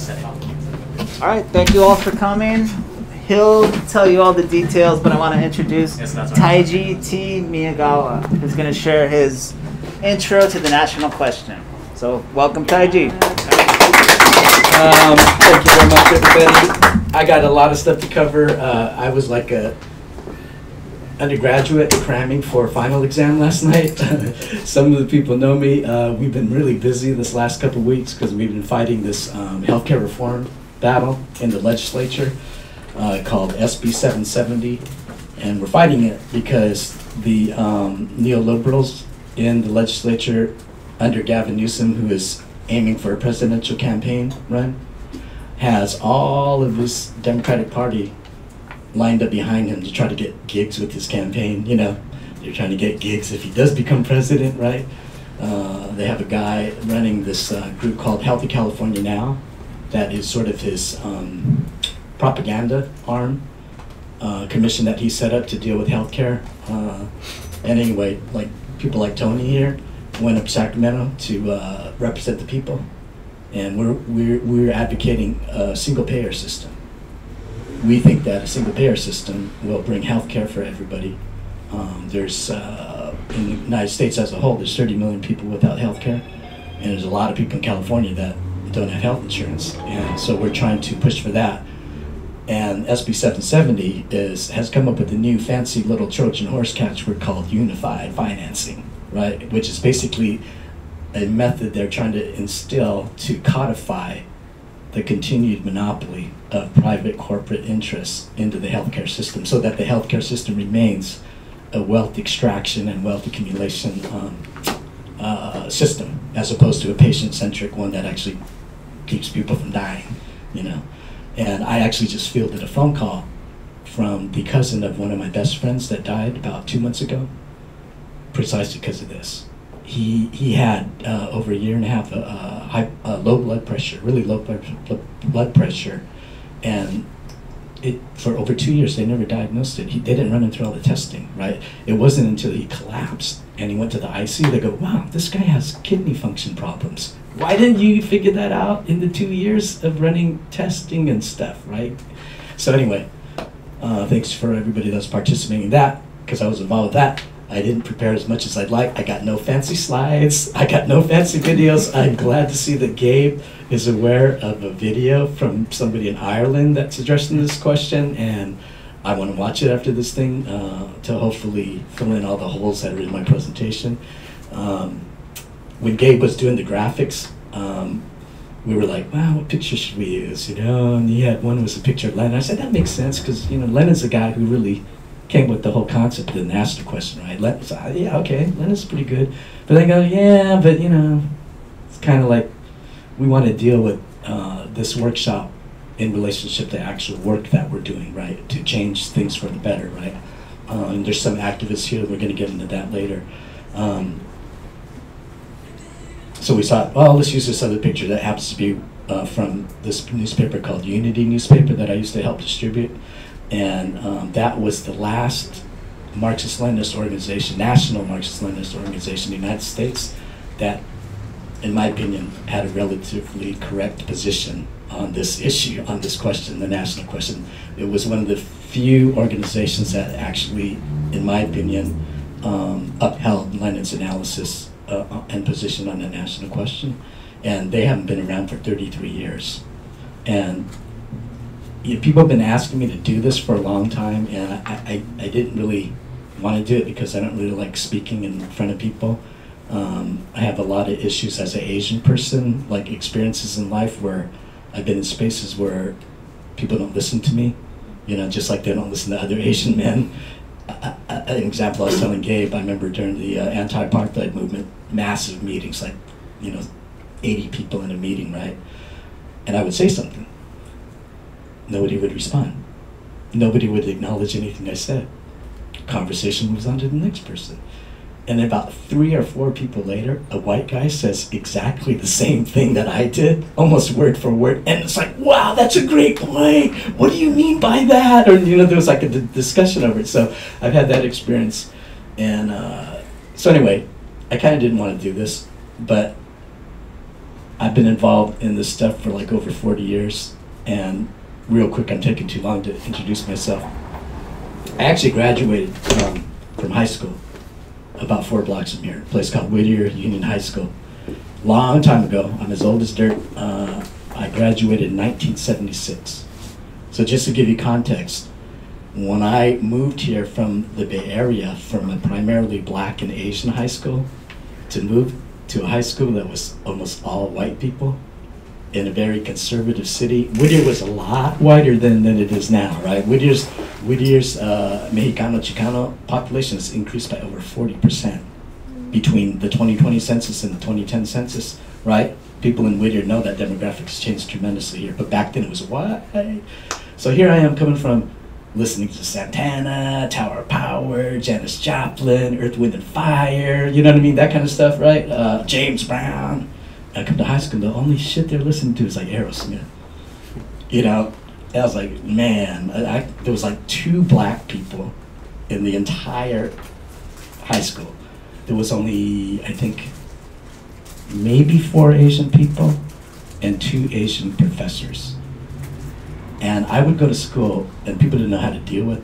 All right, thank you all for coming. He'll tell you all the details, but I want to introduce Taiji T. Miyagawa, who's going to share his intro to the national question. So, welcome, Taiji. Thank you very much, everybody. I got a lot of stuff to cover. I was like a undergraduate cramming for a final exam last night. Some of the people know me. We've been really busy this last couple of weeks because we've been fighting this healthcare reform battle in the legislature called SB 770. And we're fighting it because the neoliberals in the legislature under Gavin Newsom, who is aiming for a presidential campaign run, has all of his Democratic Party lined up behind him to try to get gigs with his campaign. You know, they're trying to get gigs if he does become president, right? They have a guy running this group called Healthy California Now that is sort of his propaganda arm, commission that he set up to deal with healthcare. And anyway, like people like Tony here went up to Sacramento to represent the people, and we're advocating a single payer system. We think that a single payer system will bring health care for everybody. There's, in the United States as a whole, there's 30 million people without health care, and there's a lot of people in California that don't have health insurance, and so we're trying to push for that. And SB 770 has come up with a new fancy little Trojan horse catchword called unified financing, right? Which is basically a method they're trying to instill to codify the continued monopoly of private corporate interests into the healthcare system, so that the healthcare system remains a wealth extraction and wealth accumulation system, as opposed to a patient-centric one that actually keeps people from dying, you know. And I actually just fielded a phone call from the cousin of one of my best friends that died about 2 months ago, precisely because of this. He had over a year and a half low blood pressure, really low blood pressure, and for over 2 years they never diagnosed it. They didn't run him through all the testing, right? It wasn't until he collapsed and he went to the ICU they go, wow, this guy has kidney function problems. Why didn't you figure that out in the 2 years of running testing and stuff, right? So anyway, thanks for everybody that's participating in that, because I was involved with that. I didn't prepare as much as I'd like. I got no fancy slides. I got no fancy videos. I'm glad to see that Gabe is aware of a video from somebody in Ireland that's addressing this question, and I want to watch it after this thing to hopefully fill in all the holes that are in my presentation. When Gabe was doing the graphics, we were like, wow, what picture should we use? You know, and he had one was a picture of Lenin. I said, that makes sense, because, you know, Lenin's the guy who really came with the whole concept and asked the question, right? Lenin said, yeah, okay, Lenin's pretty good. But they go, yeah, but, you know, it's kind of like we want to deal with this workshop in relationship to actual work that we're doing, right? To change things for the better, right? And there's some activists here, we're going to get into that later. So we thought, well, let's use this other picture that happens to be from this newspaper called Unity newspaper that I used to help distribute. And that was the last Marxist-Leninist organization, national Marxist-Leninist organization in the United States that, in my opinion, had a relatively correct position on this issue, on this question, the national question. It was one of the few organizations that actually, in my opinion, upheld Lenin's analysis and position on the national question. And they haven't been around for 33 years. And you know, people have been asking me to do this for a long time, and I didn't really want to do it because I don't really like speaking in front of people. I have a lot of issues as an Asian person, like experiences in life where I've been in spaces where people don't listen to me, you know, just like they don't listen to other Asian men. An example I was telling Gabe, I remember during the anti-apartheid movement, massive meetings, like, you know, 80 people in a meeting, right? And I would say something. Nobody would respond. Nobody would acknowledge anything I said. Conversation moves on to the next person. And then about 3 or 4 people later, a white guy says exactly the same thing that I did, almost word for word. And it's like, wow, that's a great point. What do you mean by that? Or, you know, there was like a discussion over it. So I've had that experience. And so anyway, I kind of didn't want to do this, but I've been involved in this stuff for like over 40 years. And real quick, I'm taking too long to introduce myself. I actually graduated from high school about 4 blocks from here, a place called Whittier Union High School. Long time ago, I'm as old as dirt. I graduated in 1976. So just to give you context, when I moved here from the Bay Area, from a primarily black and Asian high school, to move to a high school that was almost all white people in a very conservative city. Whittier was a lot whiter than it is now, right? Whittier's Mexicano Chicano population has increased by over 40% between the 2020 census and the 2010 census, right? People in Whittier know that demographics has changed tremendously here, but back then it was white. So here I am coming from listening to Santana, Tower of Power, Janis Joplin, Earth, Wind and Fire, you know what I mean, that kind of stuff, right? James Brown. I come to high school, the only shit they're listening to is like Aerosmith. You know, I was like, man, there was like 2 black people in the entire high school. There was only, I think, maybe 4 Asian people and 2 Asian professors. And I would go to school and people didn't know how to deal with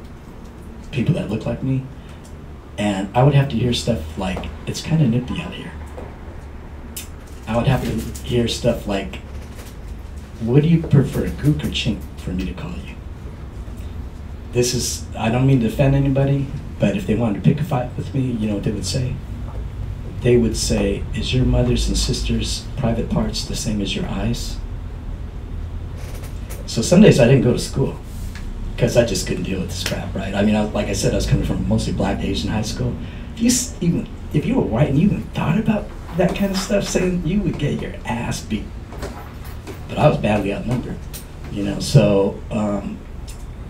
people that look like me. And I would have to hear stuff like, it's kind of nippy out here. I would have to hear stuff like, what do you prefer, gook or chink for me to call you? This is, I don't mean to offend anybody, but if they wanted to pick a fight with me, you know what they would say? They would say, is your mother's and sister's private parts the same as your eyes? So some days I didn't go to school because I just couldn't deal with this crap, right? I mean, like I said, I was coming from mostly black Asian high school. If you were white and you even thought about that kind of stuff, saying you would get your ass beat. But I was badly outnumbered, you know. So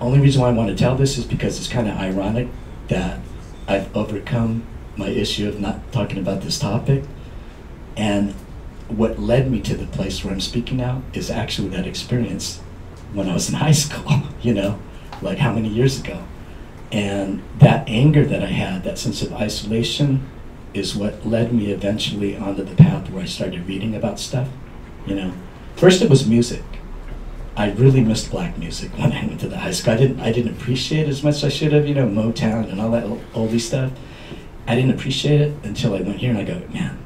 only reason why I want to tell this is because it's kind of ironic that I've overcome my issue of not talking about this topic, and what led me to the place where I'm speaking now is actually that experience when I was in high school, you know, like how many years ago. And that anger that I had, that sense of isolation, is what led me eventually onto the path where I started reading about stuff, you know. First it was music. I really missed black music when I went to the high school. I didn't appreciate it as much as I should have, you know, Motown and all that oldie stuff. I didn't appreciate it until I went here and I go, man,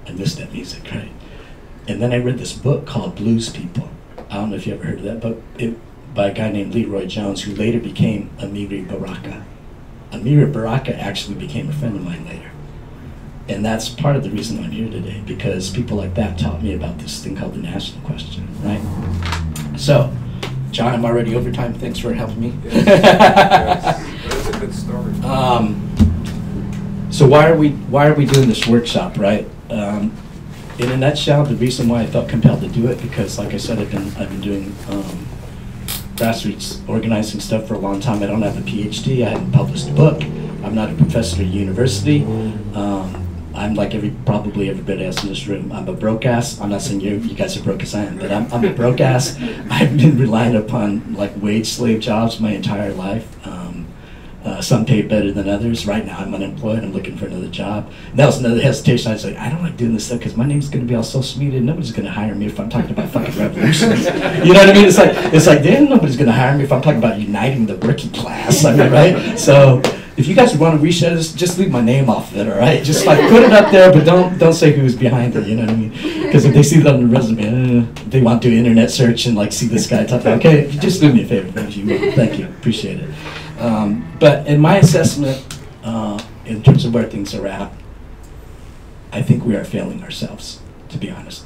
I miss that music, right? And then I read this book called Blues People. I don't know if you ever heard of that book, by a guy named Leroy Jones, who later became Amiri Baraka. Amiri Baraka actually became a friend of mine later. And that's part of the reason I'm here today, because people like that taught me about this thing called the national question, right? So, John, I'm already over time. Thanks for helping me. That's a good story. So why are we doing this workshop, right? In a nutshell, the reason why I felt compelled to do it, because like I said, I've been doing grassroots organizing stuff for a long time. I don't have a PhD. I haven't published a book. I'm not a professor at a university. I'm like probably everybody else in this room. I'm a broke ass. I'm not saying you guys are broke as I am, but I'm a broke ass. I've been relying upon like wage slave jobs my entire life. Some pay better than others. Right now I'm unemployed. I'm looking for another job. And that was another hesitation. I was like, I don't like doing this stuff because my name's going to be on social media. Nobody's going to hire me if I'm talking about fucking revolutions. You know what I mean? It's like then nobody's going to hire me if I'm talking about uniting the working class. I mean, right? So if you guys want to reshare this, just leave my name off of it, all right? Just like put it up there, but don't say who's behind it. You know what I mean? Because if they see that on the resume, they want to do internet search and like see this guy talking. Okay, just do me a favor, if you will. Thank you, appreciate it. But in my assessment, in terms of where things are at, I think we are failing ourselves, to be honest.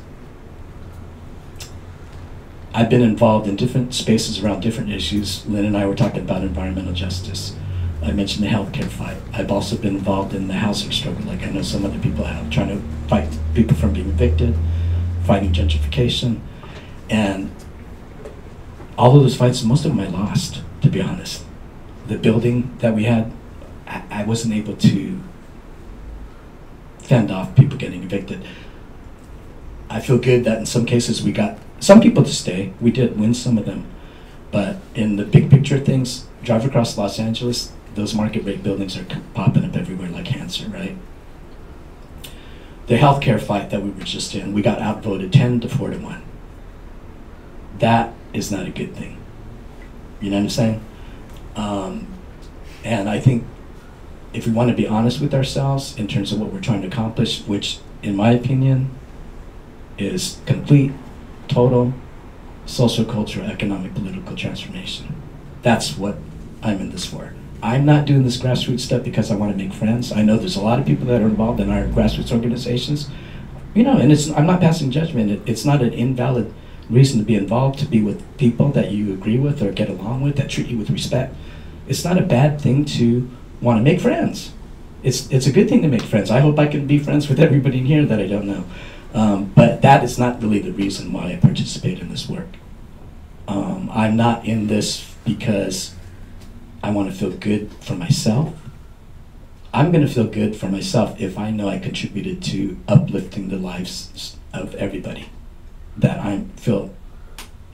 I've been involved in different spaces around different issues. Lynn and I were talking about environmental justice. I mentioned the healthcare fight. I've also been involved in the housing struggle, like I know some other people have, trying to fight people from being evicted, fighting gentrification. And all of those fights, most of them I lost, to be honest. The building that we had, I wasn't able to fend off people getting evicted. I feel good that in some cases we got some people to stay. We did win some of them. But in the big picture of things, drive across Los Angeles, those market rate buildings are popping up everywhere like cancer, right? The healthcare fight that we were just in, we got outvoted 10 to 4 to 1. That is not a good thing. You know what I'm saying? And I think if we want to be honest with ourselves in terms of what we're trying to accomplish, which in my opinion is complete, total, social, cultural, economic, political transformation. That's what I'm in this for. I'm not doing this grassroots stuff because I want to make friends. I know there's a lot of people that are involved in our grassroots organizations, you know, and I'm not passing judgment. It's not an invalid reason to be involved, to be with people that you agree with or get along with, that treat you with respect. It's not a bad thing to want to make friends. It's a good thing to make friends. I hope I can be friends with everybody in here that I don't know. But that is not really the reason why I participate in this work. I'm not in this because I want to feel good for myself. I'm going to feel good for myself if I know I contributed to uplifting the lives of everybody that I feel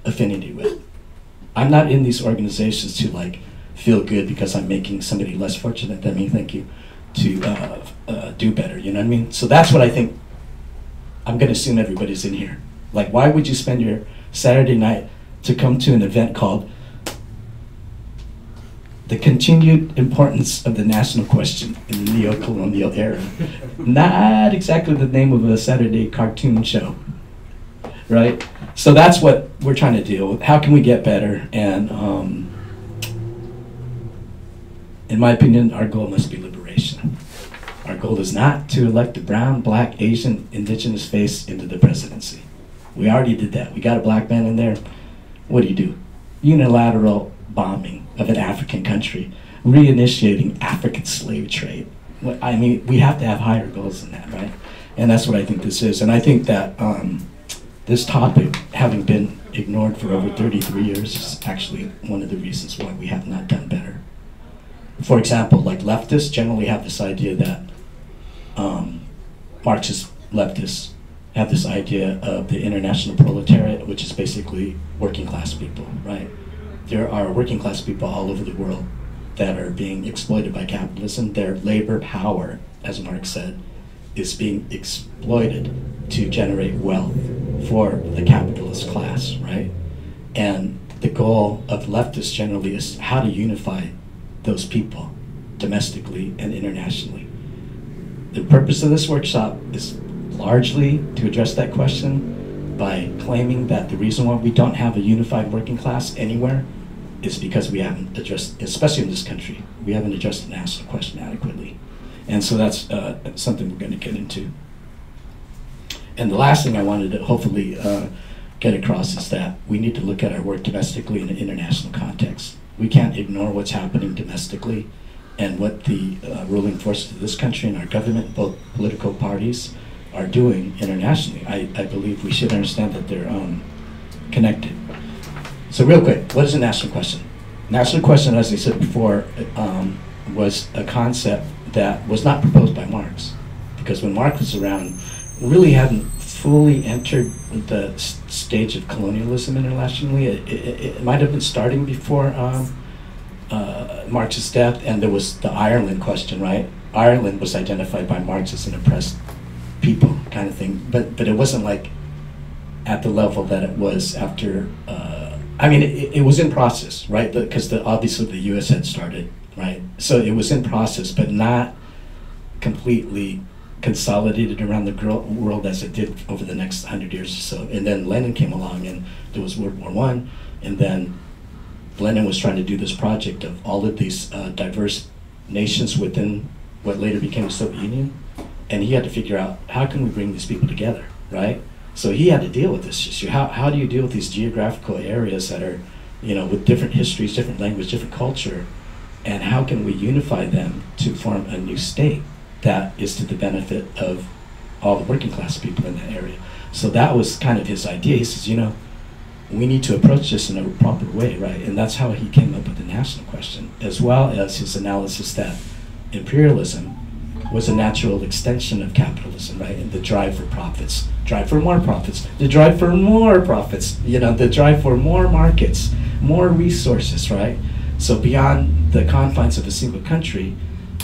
affinity with. I'm not in these organizations to like feel good because I'm making somebody less fortunate than me, thank you, to do better, you know what I mean? So that's what I think. I'm going to assume everybody's in here. Like, why would you spend your Saturday night to come to an event called The Continued Importance of the National Question in the Neo-Colonial Era? Not exactly the name of a Saturday cartoon show, right? So that's what we're trying to deal with. How can we get better? And in my opinion, our goal must be liberation. Our goal is not to elect a brown, black, Asian, indigenous face into the presidency. We already did that. We got a black man in there. What do? Unilateral bombing of an African country, reinitiating African slave trade. I mean, we have to have higher goals than that, right? And that's what I think this is. And I think that this topic, having been ignored for over 33 years, is actually one of the reasons why we have not done better. For example, like leftists generally have this idea that Marxist leftists have this idea of the international proletariat, which is basically working class people, right? There are working class people all over the world that are being exploited by capitalism. Their labor power, as Marx said, is being exploited to generate wealth for the capitalist class, right? And the goal of leftists generally is how to unify those people domestically and internationally. The purpose of this workshop is largely to address that question by claiming that the reason why we don't have a unified working class anywhere is because we haven't addressed, especially in this country, we haven't addressed the national question adequately. And so that's something we're going to get into. And the last thing I wanted to hopefully get across is that we need to look at our work domestically in an international context. We can't ignore what's happening domestically and what the ruling forces of this country and our government, both political parties, are doing internationally. I believe we should understand that they're connected. So real quick, what is a national question? National question, as I said before, was a concept that was not proposed by Marx, because when Marx was around, really hadn't fully entered the stage of colonialism internationally. It might have been starting before Marx's death, and there was the Ireland question, right? Ireland was identified by Marx as an oppressed people kind of thing, but it wasn't like at the level that it was after, I mean, it was in process, right? Because obviously the US had started, right? So it was in process, but not completely consolidated around the world as it did over the next 100 years or so. And then Lenin came along and there was World War I, and then Lenin was trying to do this project of all of these diverse nations within what later became the Soviet Union, and he had to figure out, how can we bring these people together, right? So he had to deal with this issue. How do you deal with these geographical areas that are, you know, with different histories, different language, different culture, and how can we unify them to form a new state that is to the benefit of all the working class people in that area? So that was kind of his idea. He says, you know, we need to approach this in a proper way, right? And that's how he came up with the national question, as well as his analysis that imperialism was a natural extension of capitalism, right? And the drive for profits, drive for more profits, the drive for more profits, you know, the drive for more markets, more resources, right? So beyond the confines of a single country,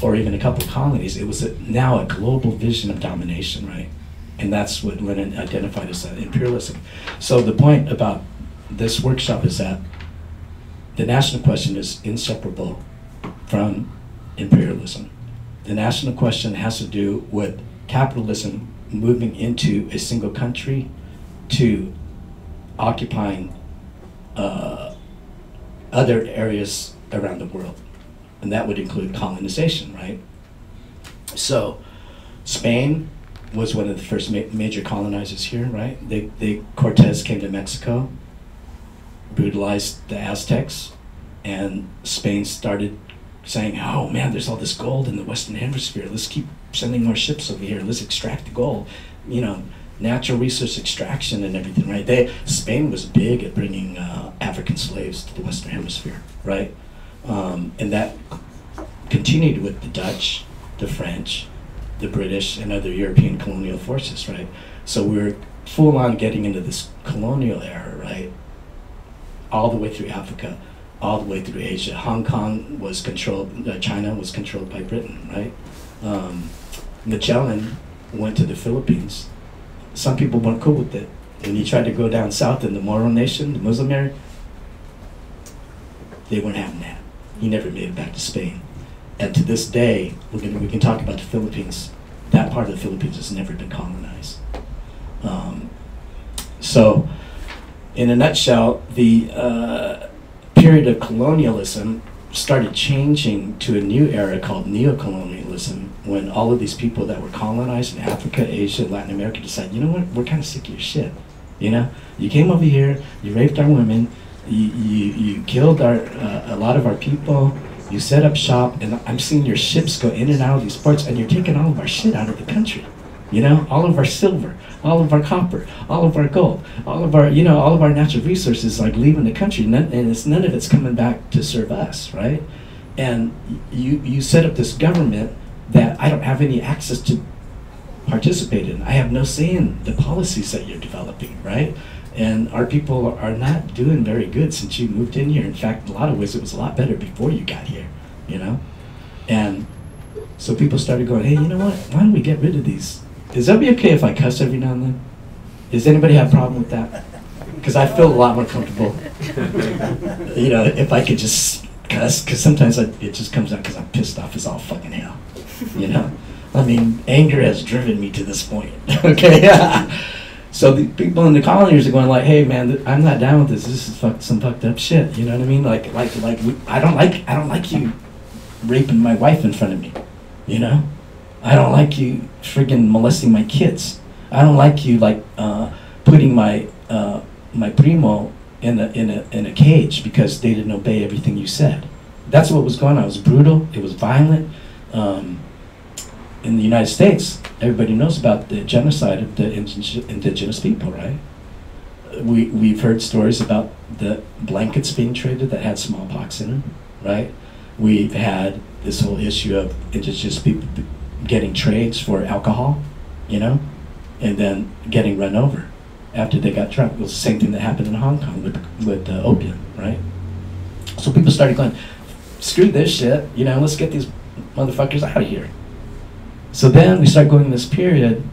or even a couple colonies. It was now a global vision of domination, right? And that's what Lenin identified as imperialism. So the point about this workshop is that the national question is inseparable from imperialism. The national question has to do with capitalism moving into a single country to occupying other areas around the world. And that would include colonization, right? So Spain was one of the first major colonizers here, right? Cortez came to Mexico, brutalized the Aztecs, and Spain started saying, oh man, there's all this gold in the Western Hemisphere. Let's keep sending more ships over here. Let's extract the gold. You know, natural resource extraction and everything, right? Spain was big at bringing African slaves to the Western Hemisphere, right? And that continued with the Dutch, the French, the British, and other European colonial forces, right? So we're full on getting into this colonial era, right? All the way through Africa, all the way through Asia. Hong Kong was controlled, China was controlled by Britain, right? Magellan went to the Philippines. Some people weren't cool with it. When he tried to go down south in the Moro nation, the Muslim area, they weren't having that. He never made it back to Spain. And to this day, we can talk about the Philippines. That part of the Philippines has never been colonized. So, in a nutshell, the period of colonialism started changing to a new era called neocolonialism, when all of these people that were colonized in Africa, Asia, Latin America decided, you know what, we're kind of sick of your shit. You know, you came over here, you raped our women, you killed a lot of our people, you set up shop, and I'm seeing your ships go in and out of these ports, and you're taking all of our shit out of the country. You know, all of our silver, all of our copper, all of our gold, all of our, you know, all of our natural resources like leaving the country, and none of it's coming back to serve us, right? And you set up this government that I don't have any access to participate in. I have no say in the policies that you're developing, right? And our people are not doing very good since you moved in here. In fact, in a lot of ways, it was a lot better before you got here, you know? And so people started going, hey, you know what? Why don't we get rid of these? Is that be okay if I cuss every now and then? Does anybody have a problem with that? Because I feel a lot more comfortable, you know, if I could just cuss, because sometimes it just comes out because I'm pissed off as all fucking hell, you know? I mean, anger has driven me to this point, okay? So the people in the colonies are going like, hey man, I'm not down with this. This is some fucked up shit, you know what I mean? I don't like you raping my wife in front of me, you know? I don't like you friggin' molesting my kids. I don't like you putting my my primo in a cage because they didn't obey everything you said. That's what was going on. It was brutal. It was violent. In the United States, everybody knows about the genocide of the indigenous people, right? We've heard stories about the blankets being traded that had smallpox in them, right? We've had this whole issue of indigenous people getting trades for alcohol, you know, and then getting run over after they got drunk. It was the same thing that happened in Hong Kong with opium, right? So people started going, screw this shit, you know, let's get these motherfuckers out of here. So then we start going in this period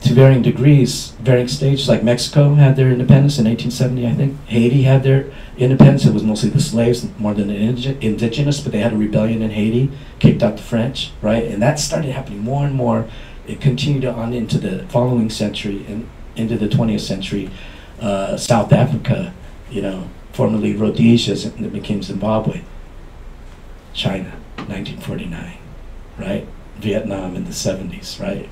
to varying degrees, varying stages, like Mexico had their independence in 1870, I think. Haiti had their independence. It was mostly the slaves more than the indigenous, but they had a rebellion in Haiti, kicked out the French, right? And that started happening more and more. It continued on into the following century and into the 20th century. South Africa, you know, formerly Rhodesia, that became Zimbabwe. China, 1949, right? Vietnam in the 70s, right?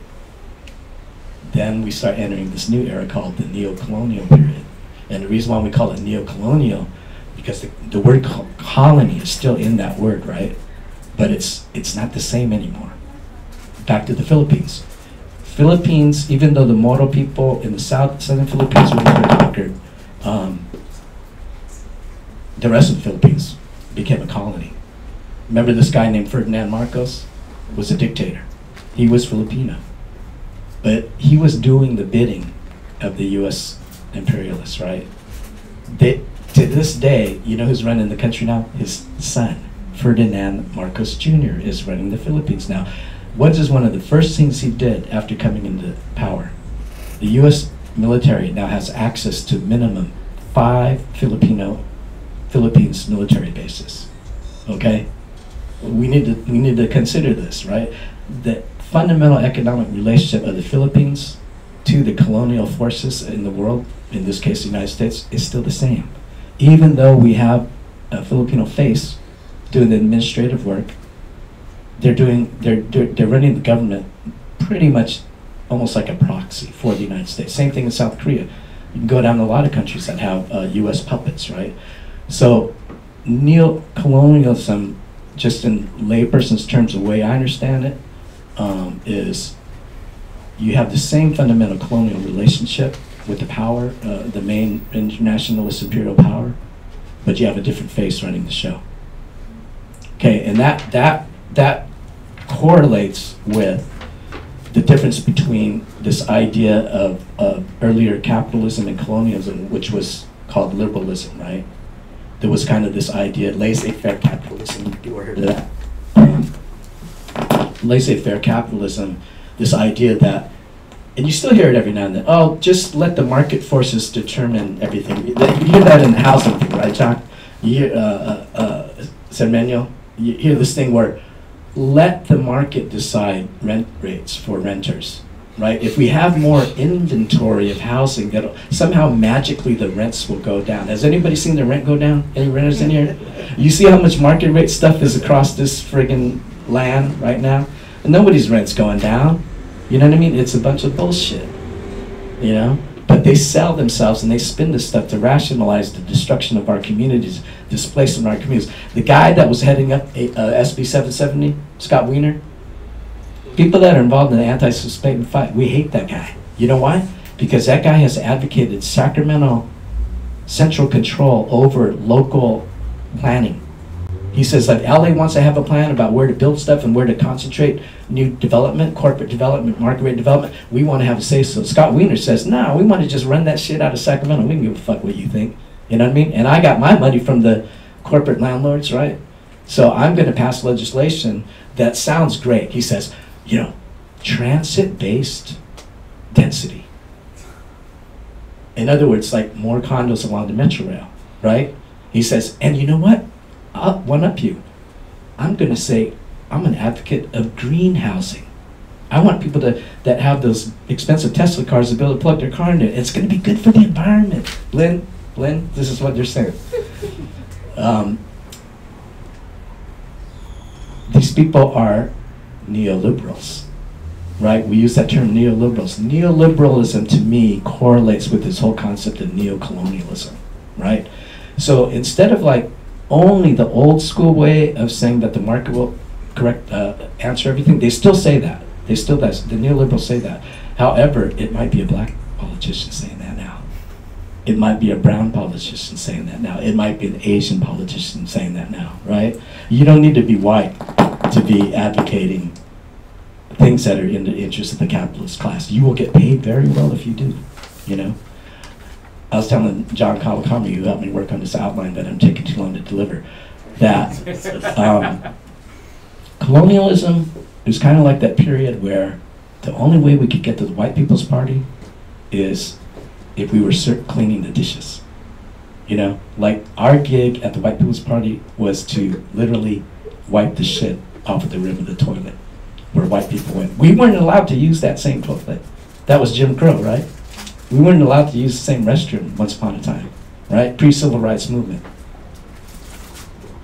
Then we start entering this new era called the neo-colonial period. And the reason why we call it neo-colonial, because the word colony is still in that word, right? But it's not the same anymore. Back to the Philippines. Philippines, even though the Moro people in the southern Philippines were never conquered, the rest of the Philippines became a colony. Remember this guy named Ferdinand Marcos? Was a dictator. He was Filipino. But he was doing the bidding of the US imperialists, right? To this day, you know who's running the country now? His son. Ferdinand Marcos Jr. is running the Philippines now. What is one of the first things he did after coming into power? The U.S. military now has access to minimum 5 Philippines military bases. Okay, we need to consider this, right? The fundamental economic relationship of the Philippines to the colonial forces in the world, in this case the United States, is still the same. Even though we have a Filipino face doing the administrative work, they're running the government pretty much almost like a proxy for the United States. Same thing in South Korea. You can go down to a lot of countries that have U.S. puppets, right? So neo-colonialism, just in layperson's terms, the way I understand it, is you have the same fundamental colonial relationship with the power, the main internationalist imperial power, but you have a different face running the show. Okay, and that correlates with the difference between this idea of earlier capitalism and colonialism, which was called liberalism, right? There was kind of this idea, laissez-faire capitalism, you ever heard of that? Laissez-faire capitalism, this idea that, and you still hear it every now and then, oh, just let the market forces determine everything. You hear that in the housing thing, right, John? You hear, Cermeño, you hear this thing where, let the market decide rent rates for renters, right? If we have more inventory of housing, that somehow magically the rents will go down. Has anybody seen the rent go down? Any renters in here? You see how much market rate stuff is across this friggin' land right now? And nobody's rent's going down. You know what I mean? It's a bunch of bullshit, you know? But they sell themselves and they spin this stuff to rationalize the destruction of our communities, displacement of our communities. The guy that was heading up SB 770, Scott Wiener, people that are involved in the anti-suspecting fight, we hate that guy. You know why? Because that guy has advocated Sacramento central control over local planning. He says that LA wants to have a plan about where to build stuff and where to concentrate new development, corporate development, market rate development. We want to have a say so. Scott Wiener says, no, we want to just run that shit out of Sacramento. We don't give a fuck what you think. You know what I mean? And I got my money from the corporate landlords, right? So I'm going to pass legislation that sounds great. He says, you know, transit-based density. In other words, like more condos along the metro rail, right? He says, and you know what? I'll one-up you. I'm going to say I'm an advocate of green housing. I want people that have those expensive Tesla cars to be able to plug their car into it. It's going to be good for the environment. Lynn, this is what they're saying. These people are neoliberals, right? We use that term neoliberals. Neoliberalism to me correlates with this whole concept of neocolonialism, right? So instead of like only the old school way of saying that the market will answer everything, they still say that. The neoliberals say that. However, it might be a black politician saying that now. It might be a brown politician saying that now. It might be an Asian politician saying that now, right? You don't need to be white to be advocating things that are in the interest of the capitalist class. You will get paid very well if you do, you know? I was telling John Kawakami, who helped me work on this outline that I'm taking too long to deliver, that colonialism is kind of like that period where the only way we could get to the white people's party is if we were cleaning the dishes. You know, like our gig at the white people's party was to literally wipe the shit off of the rim of the toilet where white people went. We weren't allowed to use that same toilet. That was Jim Crow, right? We weren't allowed to use the same restroom once upon a time, right? Pre-civil rights movement.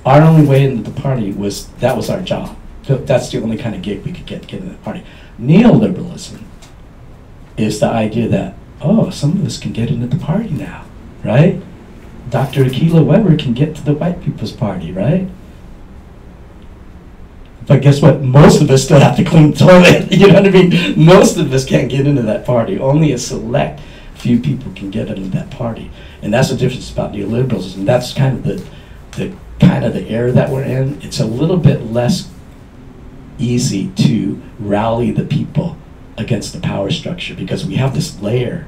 Our only way into the party was, that was our job. That's the only kind of gig we could get into the party. Neoliberalism is the idea that, oh, some of us can get into the party now, right? Dr. Akilah Weber can get to the white people's party, right? But guess what? Most of us still have to clean the toilet. You know what I mean? Most of us can't get into that party. Only a select few people can get into that party. And that's the difference about neoliberalism. And that's kind of the era that we're in. It's a little bit less easy to rally the people against the power structure because we have this layer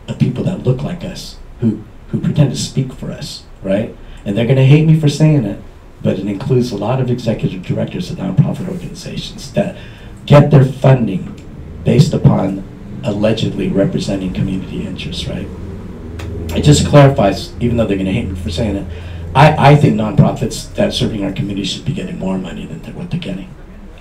of people that look like us who pretend to speak for us, right? And they're going to hate me for saying it, but it includes a lot of executive directors of nonprofit organizations that get their funding based upon allegedly representing community interests, right? It just clarifies, even though they're going to hate me for saying it, I think nonprofits that are serving our community should be getting more money than what they're getting,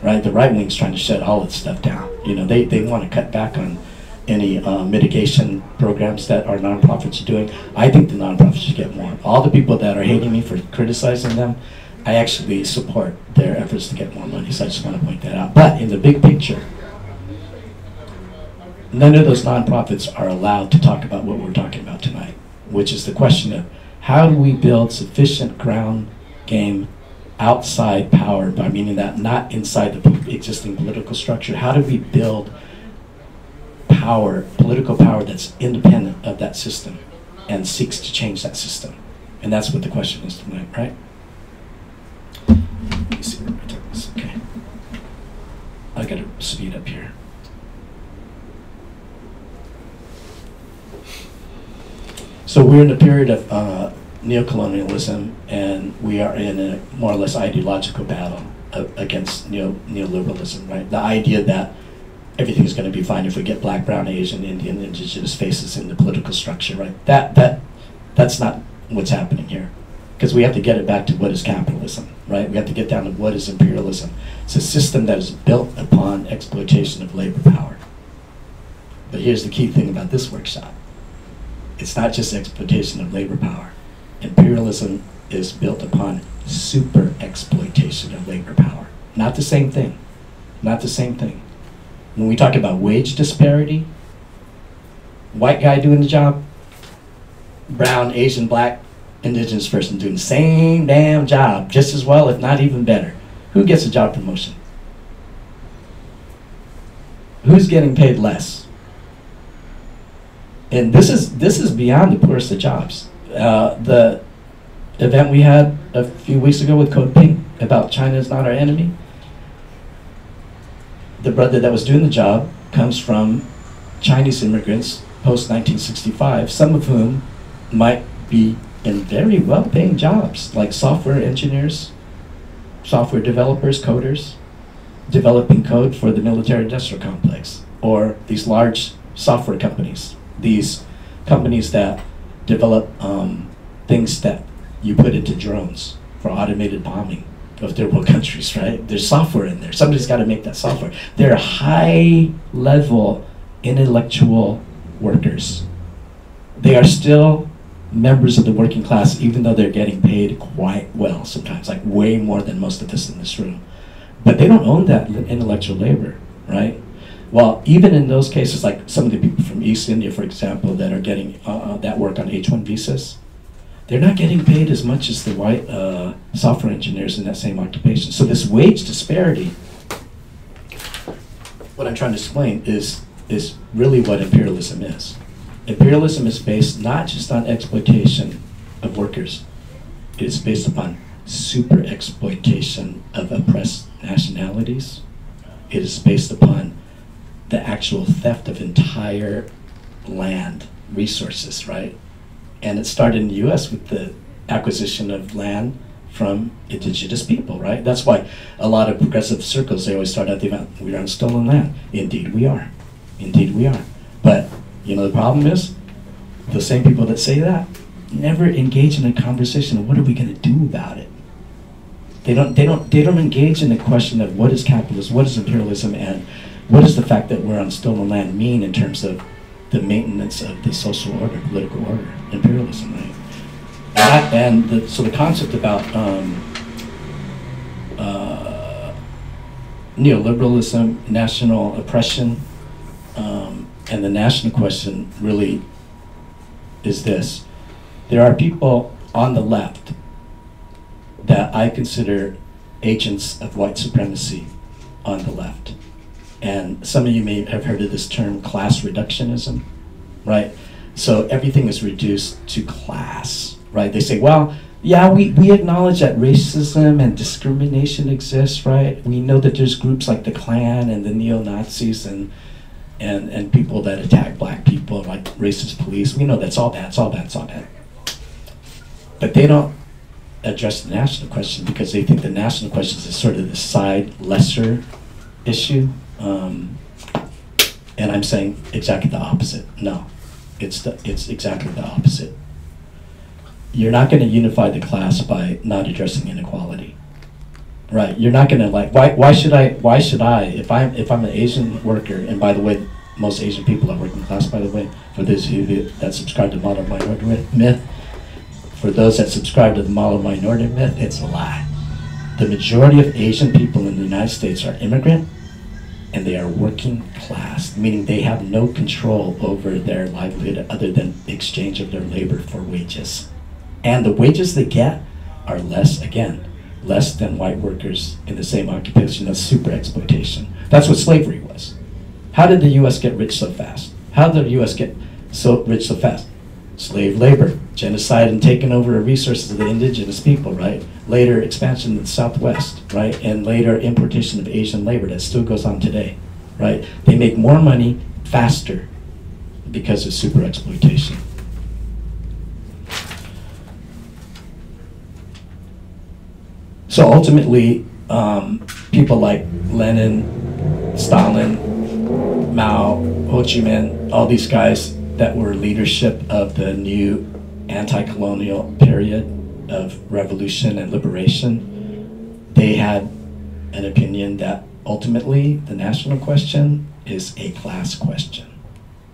right? The right wing's trying to shut all this stuff down. You know, they want to cut back on any mitigation programs that our nonprofits are doing. I think the nonprofits should get more. All the people that are hating me for criticizing them, I actually support their efforts to get more money, so I just want to point that out. But in the big picture, none of those nonprofits are allowed to talk about what we're talking about tonight, which is the question of how do we build sufficient ground game outside power, by meaning that not inside the existing political structure. How do we build power, political power that's independent of that system and seeks to change that system? And that's what the question is tonight, right? Let me see where I took this. Okay. I gotta speed up here. So we're in a period of neocolonialism, and we are in a more or less ideological battle against neoliberalism, right? The idea that everything is going to be fine if we get black, brown, Asian, Indian, indigenous faces in the political structure, right? That's not what's happening here, because we have to get it back to what is capitalism, right? We have to get down to what is imperialism. It's a system that is built upon exploitation of labor power. But here's the key thing about this workshop. It's not just exploitation of labor power. Imperialism is built upon super exploitation of labor power. Not the same thing. Not the same thing. When we talk about wage disparity, white guy doing the job, brown, Asian, black, indigenous person doing the same damn job, just as well, if not even better. Who gets a job promotion? Who's getting paid less? And this is beyond the poorest of jobs. The event we had a few weeks ago with Code Pink about China is not our enemy, the brother that was doing the job comes from Chinese immigrants post-1965, some of whom might be in very well-paying jobs, like software engineers, software developers, coders, developing code for the military-industrial complex, or these large software companies, these companies that develop things that you put into drones for automated bombing of third world countries, right? There's software in there. Somebody's got to make that software. They're high-level intellectual workers. They are still members of the working class, even though they're getting paid quite well sometimes, like way more than most of us in this room. But they don't own that intellectual labor, right? Well, even in those cases, like some of the people from East India, for example, that are getting that work on H-1 visas, they're not getting paid as much as the white software engineers in that same occupation. So this wage disparity, what I'm trying to explain is really what imperialism is. Imperialism is based not just on exploitation of workers. It is based upon super exploitation of oppressed nationalities. It is based upon the actual theft of entire land resources, right? And it started in the US with the acquisition of land from indigenous people, right? That's why a lot of progressive circles, they always start out, we're on stolen land. Indeed we are. Indeed we are. But, you know, the problem is, the same people that say that never engage in a conversation of what are we going to do about it. They don't engage in the question of what is capitalism, what is imperialism, and what does the fact that we're on stolen land mean in terms of the maintenance of the social order, political order, imperialism, right? So the concept about neoliberalism, national oppression, and the national question really is this. There are people on the left that I consider agents of white supremacy on the left. And some of you may have heard of this term, class reductionism, right? So everything is reduced to class, right? They say, well, yeah, we acknowledge that racism and discrimination exists, right? We know that there's groups like the Klan and the neo-Nazis and people that attack black people, like racist police. We know that's all bad, it's all bad, it's all bad. But they don't address the national question because they think the national question is sort of the side, lesser issue. And I'm saying exactly the opposite. No, it's exactly the opposite. You're not going to unify the class by not addressing inequality, right? You're not going to why should I if I'm an Asian worker, and by the way, most Asian people are working class, by the way, for those that subscribe to the model minority myth. For those that subscribe to the model minority myth, it's a lie. The majority of Asian people in the United States are immigrant, and they are working class, meaning they have no control over their livelihood other than exchange of their labor for wages. And the wages they get are less than white workers in the same occupation. That's super exploitation. That's what slavery was. How did the U.S. get rich so fast? How did the U.S. get so rich so fast? Slave labor, genocide and taking over the resources of the indigenous people, right? Later expansion of the Southwest, right? And later importation of Asian labor that still goes on today, right? They make more money faster because of super exploitation. So ultimately, people like Lenin, Stalin, Mao, Ho Chi Minh, all these guys that were leadership of the new anti-colonial period of revolution and liberation, they had an opinion that ultimately the national question is a class question.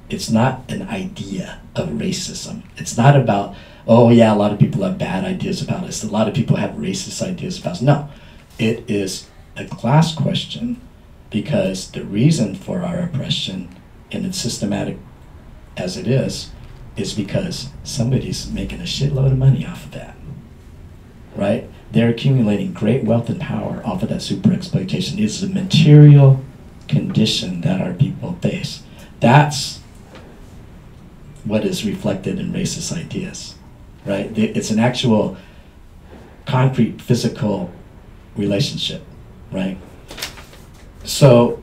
It's not an idea of racism. It's not about, oh yeah, a lot of people have bad ideas about us. A lot of people have racist ideas about us. No, it is a class question because the reason for our oppression, and it's systematic as it is because somebody's making a shitload of money off of that, right? They're accumulating great wealth and power off of that super exploitation. It's a material condition that our people face. That's what is reflected in racist ideas, right? It's an actual concrete physical relationship, right? So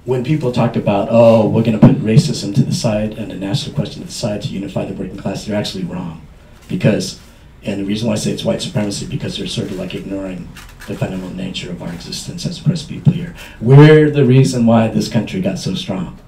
when people talk about, oh, we're going to put racism to the side and the national question to the side to unify the working class, they're actually wrong. Because, and the reason why I say it's white supremacy, because they're sort of like ignoring the fundamental nature of our existence as oppressed people here. We're the reason why this country got so strong.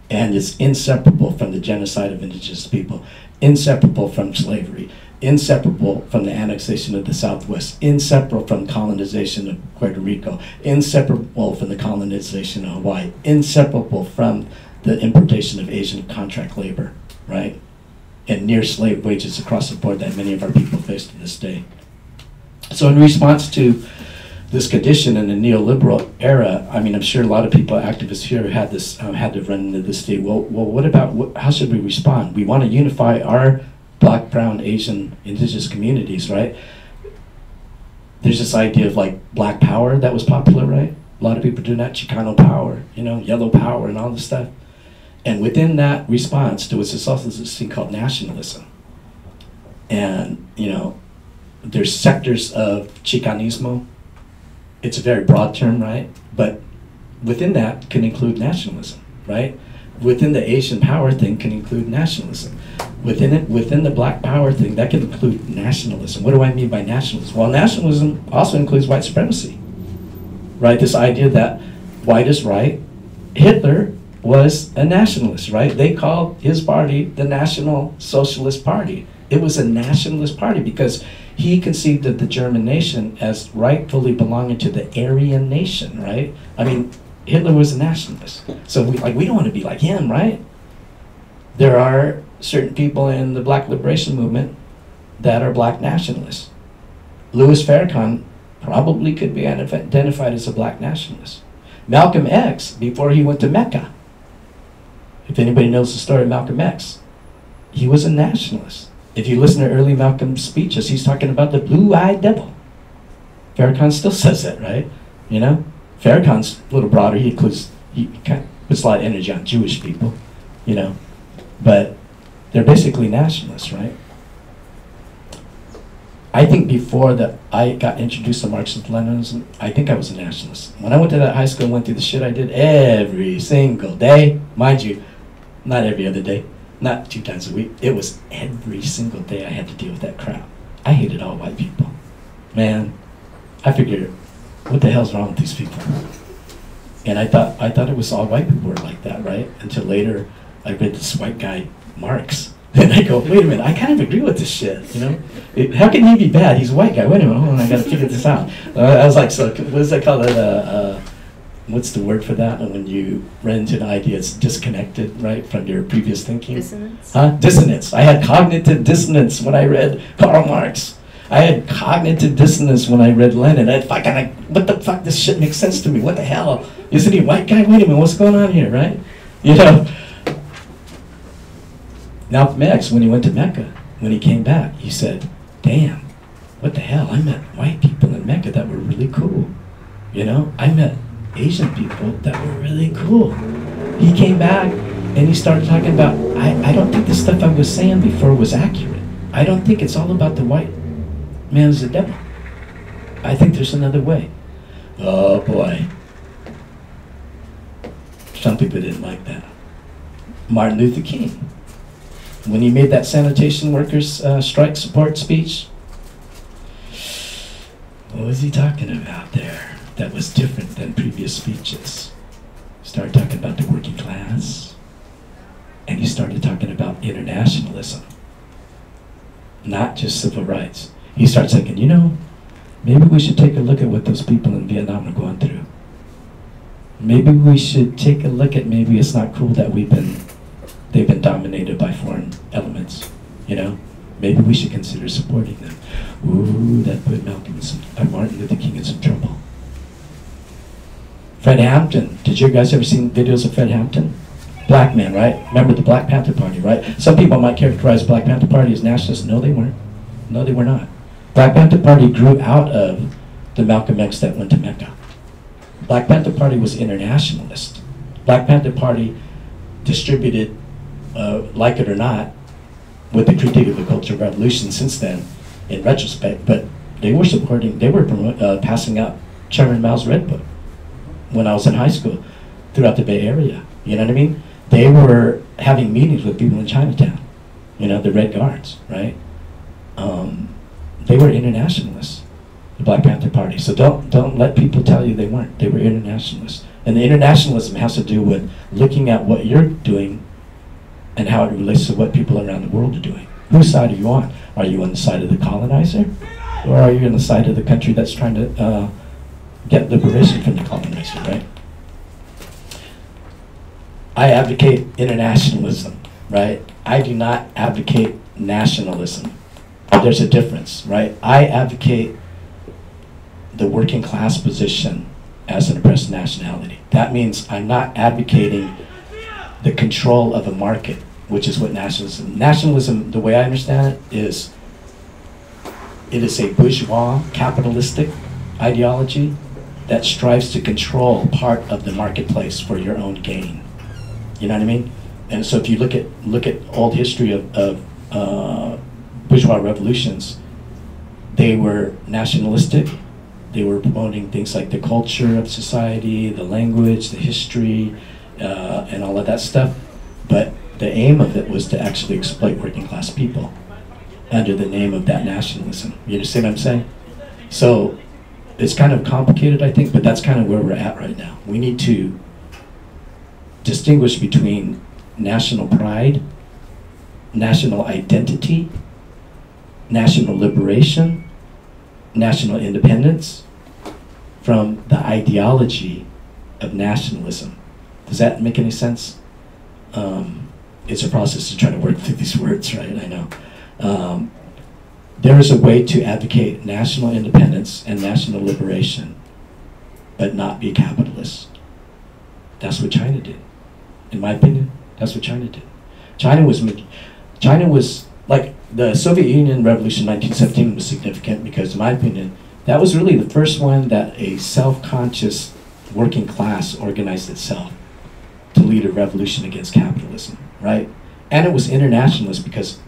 And it's inseparable from the genocide of indigenous people, inseparable from slavery, inseparable from the annexation of the Southwest, inseparable from colonization of Puerto Rico, inseparable from the colonization of Hawaii, inseparable from the importation of Asian contract labor, right? And near slave wages across the board that many of our people face to this day. So in response to this condition in the neoliberal era, I mean, I'm sure a lot of people, activists here, had this, had to run into this state. Well, what about, how should we respond? We want to unify our Black, brown, Asian, indigenous communities, right? There's this idea of like black power that was popular, right? A lot of people doing that, Chicano power, you know, yellow power and all this stuff. And within that response, there was also this thing called nationalism. And, you know, there's sectors of Chicanismo. It's a very broad term, right? But within that can include nationalism, right? Within the Asian power thing can include nationalism. Within it, within the black power thing, that can include nationalism. What do I mean by nationalism? Well, nationalism also includes white supremacy, right? This idea that white is right. Hitler was a nationalist, right? They called his party the National Socialist Party. It was a nationalist party because he conceived of the German nation as rightfully belonging to the Aryan nation, right? I mean, Hitler was a nationalist. So we don't want to be like him, right? There are certain people in the black liberation movement that are black nationalists. Louis Farrakhan probably could be identified as a black nationalist. Malcolm X, before he went to Mecca, if anybody knows the story of Malcolm X, he was a nationalist. If you listen to early Malcolm's speeches, he's talking about the blue-eyed devil. Farrakhan still says that, right? You know? Farrakhan's a little broader. He kind of puts a lot of energy on Jewish people, you know? But they're basically nationalists, right? I think before that I got introduced to Marxism-Leninism, I think I was a nationalist. When I went to that high school and went through the shit I did every single day, mind you, not every other day, not 2 times a week. It was every single day I had to deal with that crap. I hated all white people. Man, I figured, what the hell's wrong with these people? And I thought it was all white people were like that, right? Until later, I read this white guy, Marx, and I go, wait a minute, I kind of agree with this shit, you know? How can he be bad? He's a white guy. Wait a minute, hold on, I gotta figure this out. I was like, so what does that call it? What's the word for that? When you run into an idea, it's disconnected, right, from your previous thinking? Dissonance? Dissonance. I had cognitive dissonance when I read Karl Marx. I had cognitive dissonance when I read Lenin. What the fuck, this shit makes sense to me. What the hell? Isn't he a white guy? Wait a minute, what's going on here, right? You know? Malcolm X, when he went to Mecca, when he came back, he said, damn, what the hell? I met white people in Mecca that were really cool. You know? I met Asian people that were really cool. He came back and he started talking about, I don't think the stuff I was saying before was accurate. I don't think it's all about the white man is the devil. I think there's another way. Oh boy. Some people didn't like that. Martin Luther King, when he made that sanitation workers strike support speech, what was he talking about there that was different than previous speeches? He started talking about the working class, and he started talking about internationalism, not just civil rights. He starts thinking, you know, maybe we should take a look at what those people in Vietnam are going through. Maybe we should take a look at, maybe it's not cool that they've been dominated by foreign elements, you know? Maybe we should consider supporting them. Ooh, that put Martin Luther King in some trouble. Fred Hampton, did you guys ever seen videos of Fred Hampton? Black man, right? Remember the Black Panther Party, right? Some people might characterize Black Panther Party as nationalist. No, they weren't. No, they were not. Black Panther Party grew out of the Malcolm X that went to Mecca. Black Panther Party was internationalist. Black Panther Party distributed, like it or not, with the critique of the Cultural Revolution since then, in retrospect, but they were passing out Chairman Mao's Red Book when I was in high school throughout the Bay Area. You know what I mean? They were having meetings with people in Chinatown, you know, the Red Guards, right? They were internationalists, the Black Panther Party. So don't let people tell you they weren't. They were internationalists. And the internationalism has to do with looking at what you're doing and how it relates to what people around the world are doing. Whose side are you on? Are you on the side of the colonizer? Or are you on the side of the country that's trying to get liberation from the colonizer, right? I advocate internationalism, right? I do not advocate nationalism. There's a difference, right? I advocate the working class position as an oppressed nationality. That means I'm not advocating the control of a market, which is what nationalism, the way I understand it is a bourgeois capitalistic ideology that strives to control part of the marketplace for your own gain. You know what I mean? And so if you look at old history of bourgeois revolutions, they were nationalistic. They were promoting things like the culture of society, the language, the history, and all of that stuff. But the aim of it was to actually exploit working class people under the name of that nationalism. You understand what I'm saying? So it's kind of complicated, I think, but that's kind of where we're at right now. We need to distinguish between national pride, national identity, national liberation, national independence, from the ideology of nationalism. Does that make any sense? It's a process to try to work through these words, right? I know. There is a way to advocate national independence and national liberation, but not be capitalist. That's what China did. In my opinion, that's what China did. China was like the Soviet Union Revolution 1917 was significant because, in my opinion, that was really the first one that a self-conscious working class organized itself to lead a revolution against capitalism, right? And it was internationalist because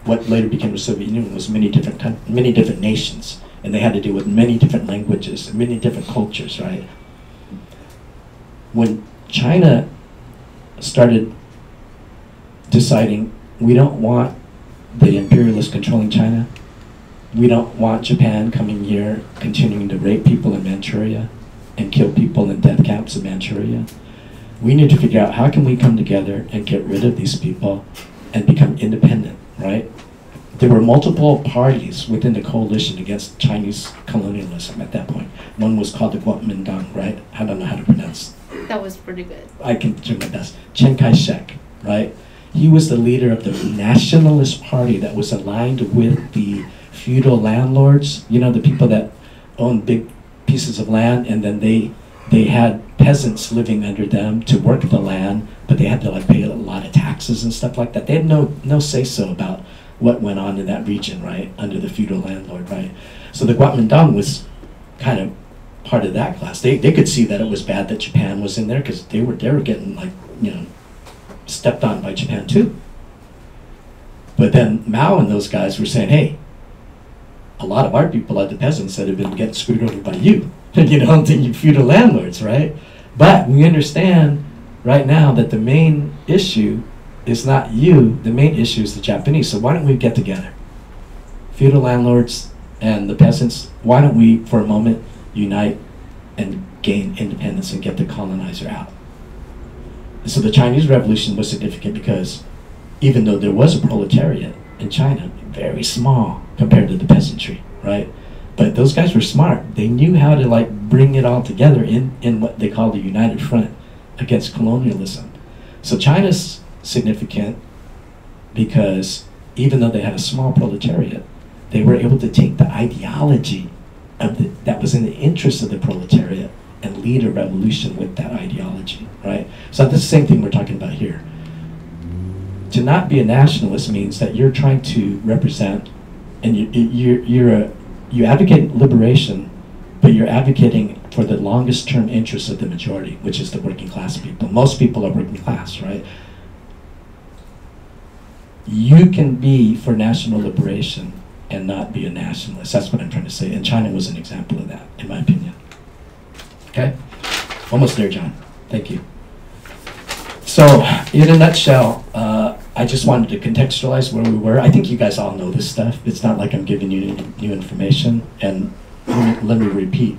what later became the Soviet Union was many different nations, and they had to deal with many different languages and many different cultures, right? When China started deciding we don't want the imperialists controlling China. We don't want Japan coming here, continuing to rape people in Manchuria and kill people in death camps in Manchuria. We need to figure out how can we come together and get rid of these people and become independent, right? There were multiple parties within the coalition against Chinese colonialism at that point. One was called the Kuomintang, right? I don't know how to pronounce. That was pretty good. I can do my best. Chiang Kai-shek, right? He was the leader of the nationalist party that was aligned with the feudal landlords, you know, the people that owned big pieces of land, and then they had peasants living under them to work the land, but they had to like pay a lot of taxes and stuff like that. They had no say-so about what went on in that region, right, under the feudal landlord, right? So the Kuomintang was kind of part of that class. They could see that it was bad that Japan was in there because they were getting like, you know, stepped on by Japan too. But then Mao and those guys were saying, hey, a lot of our people are the peasants that have been getting screwed over by you, you know, the feudal landlords, right? But we understand right now that the main issue is not you, the main issue is the Japanese. So why don't we get together? Feudal landlords and the peasants, why don't we, for a moment, unite and gain independence and get the colonizer out? So the Chinese Revolution was significant because even though there was a proletariat in China, very small compared to the peasantry, right? But those guys were smart. They knew how to like bring it all together in what they call the United Front against colonialism. So China's significant because even though they had a small proletariat, they were able to take the ideology of that was in the interest of the proletariat and lead a revolution with that ideology, right? So that's the same thing we're talking about here. To not be a nationalist means that you're trying to represent, and you advocate liberation, but you're advocating for the longest term interests of the majority, which is the working class people. Most people are working class, right? You can be for national liberation and not be a nationalist. That's what I'm trying to say. And China was an example of that, in my opinion. Okay? Almost there, John. Thank you. So, in a nutshell, I just wanted to contextualize where we were. I think you guys all know this stuff. It's not like I'm giving you new information. And let me repeat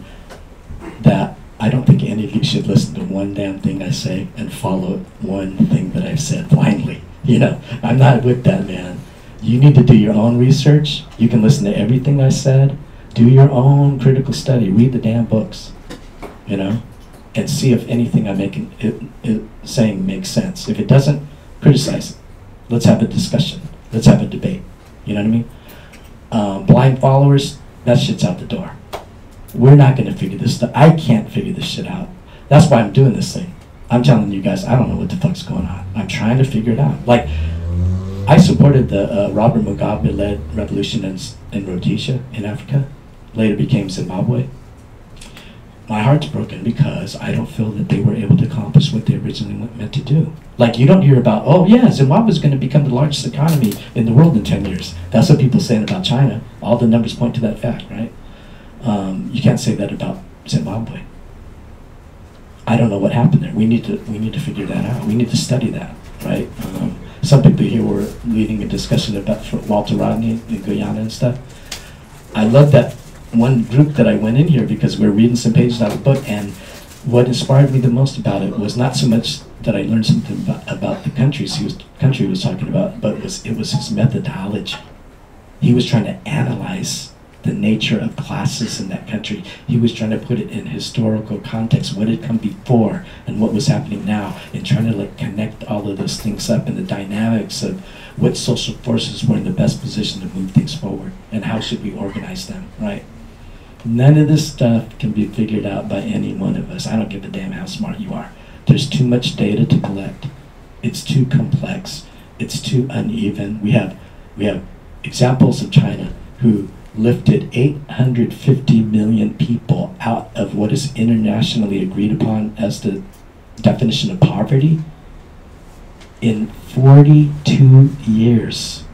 that I don't think any of you should listen to one damn thing I say and follow one thing that I've said blindly. You know, I'm not with that, man. You need to do your own research. You can listen to everything I said. Do your own critical study. Read the damn books, you know, and see if anything I'm saying makes sense. If it doesn't, criticize it. Let's have a discussion. Let's have a debate. You know what I mean? Blind followers, that shit's out the door. We're not going to figure this stuff. I can't figure this shit out. That's why I'm doing this thing. I'm telling you guys, I don't know what the fuck's going on. I'm trying to figure it out. Like, I supported the Robert Mugabe-led revolution in Rhodesia, in Africa. Later became Zimbabwe. My heart's broken because I don't feel that they were able to accomplish what they originally meant to do. Like, you don't hear about, oh yeah, Zimbabwe's going to become the largest economy in the world in 10 years. That's what people saying about China. All the numbers point to that fact, right? You can't say that about Zimbabwe. I don't know what happened there. We need to figure that out. We need to study that, right? Some people here were leading a discussion about Walter Rodney in Guyana and stuff. I love that one group that I went in here because we were reading some pages out of the book, and what inspired me the most about it was not so much that I learned something about the country he was talking about, but it was his methodology. He was trying to analyze the nature of classes in that country. He was trying to put it in historical context, what had come before and what was happening now, and trying to like connect all of those things up and the dynamics of what social forces were in the best position to move things forward and how should we organize them, right? None of this stuff can be figured out by any one of us. I don't give a damn how smart you are. There's too much data to collect. It's too complex. It's too uneven. We have examples of China who lifted 850 million people out of what is internationally agreed upon as the definition of poverty in 42 years.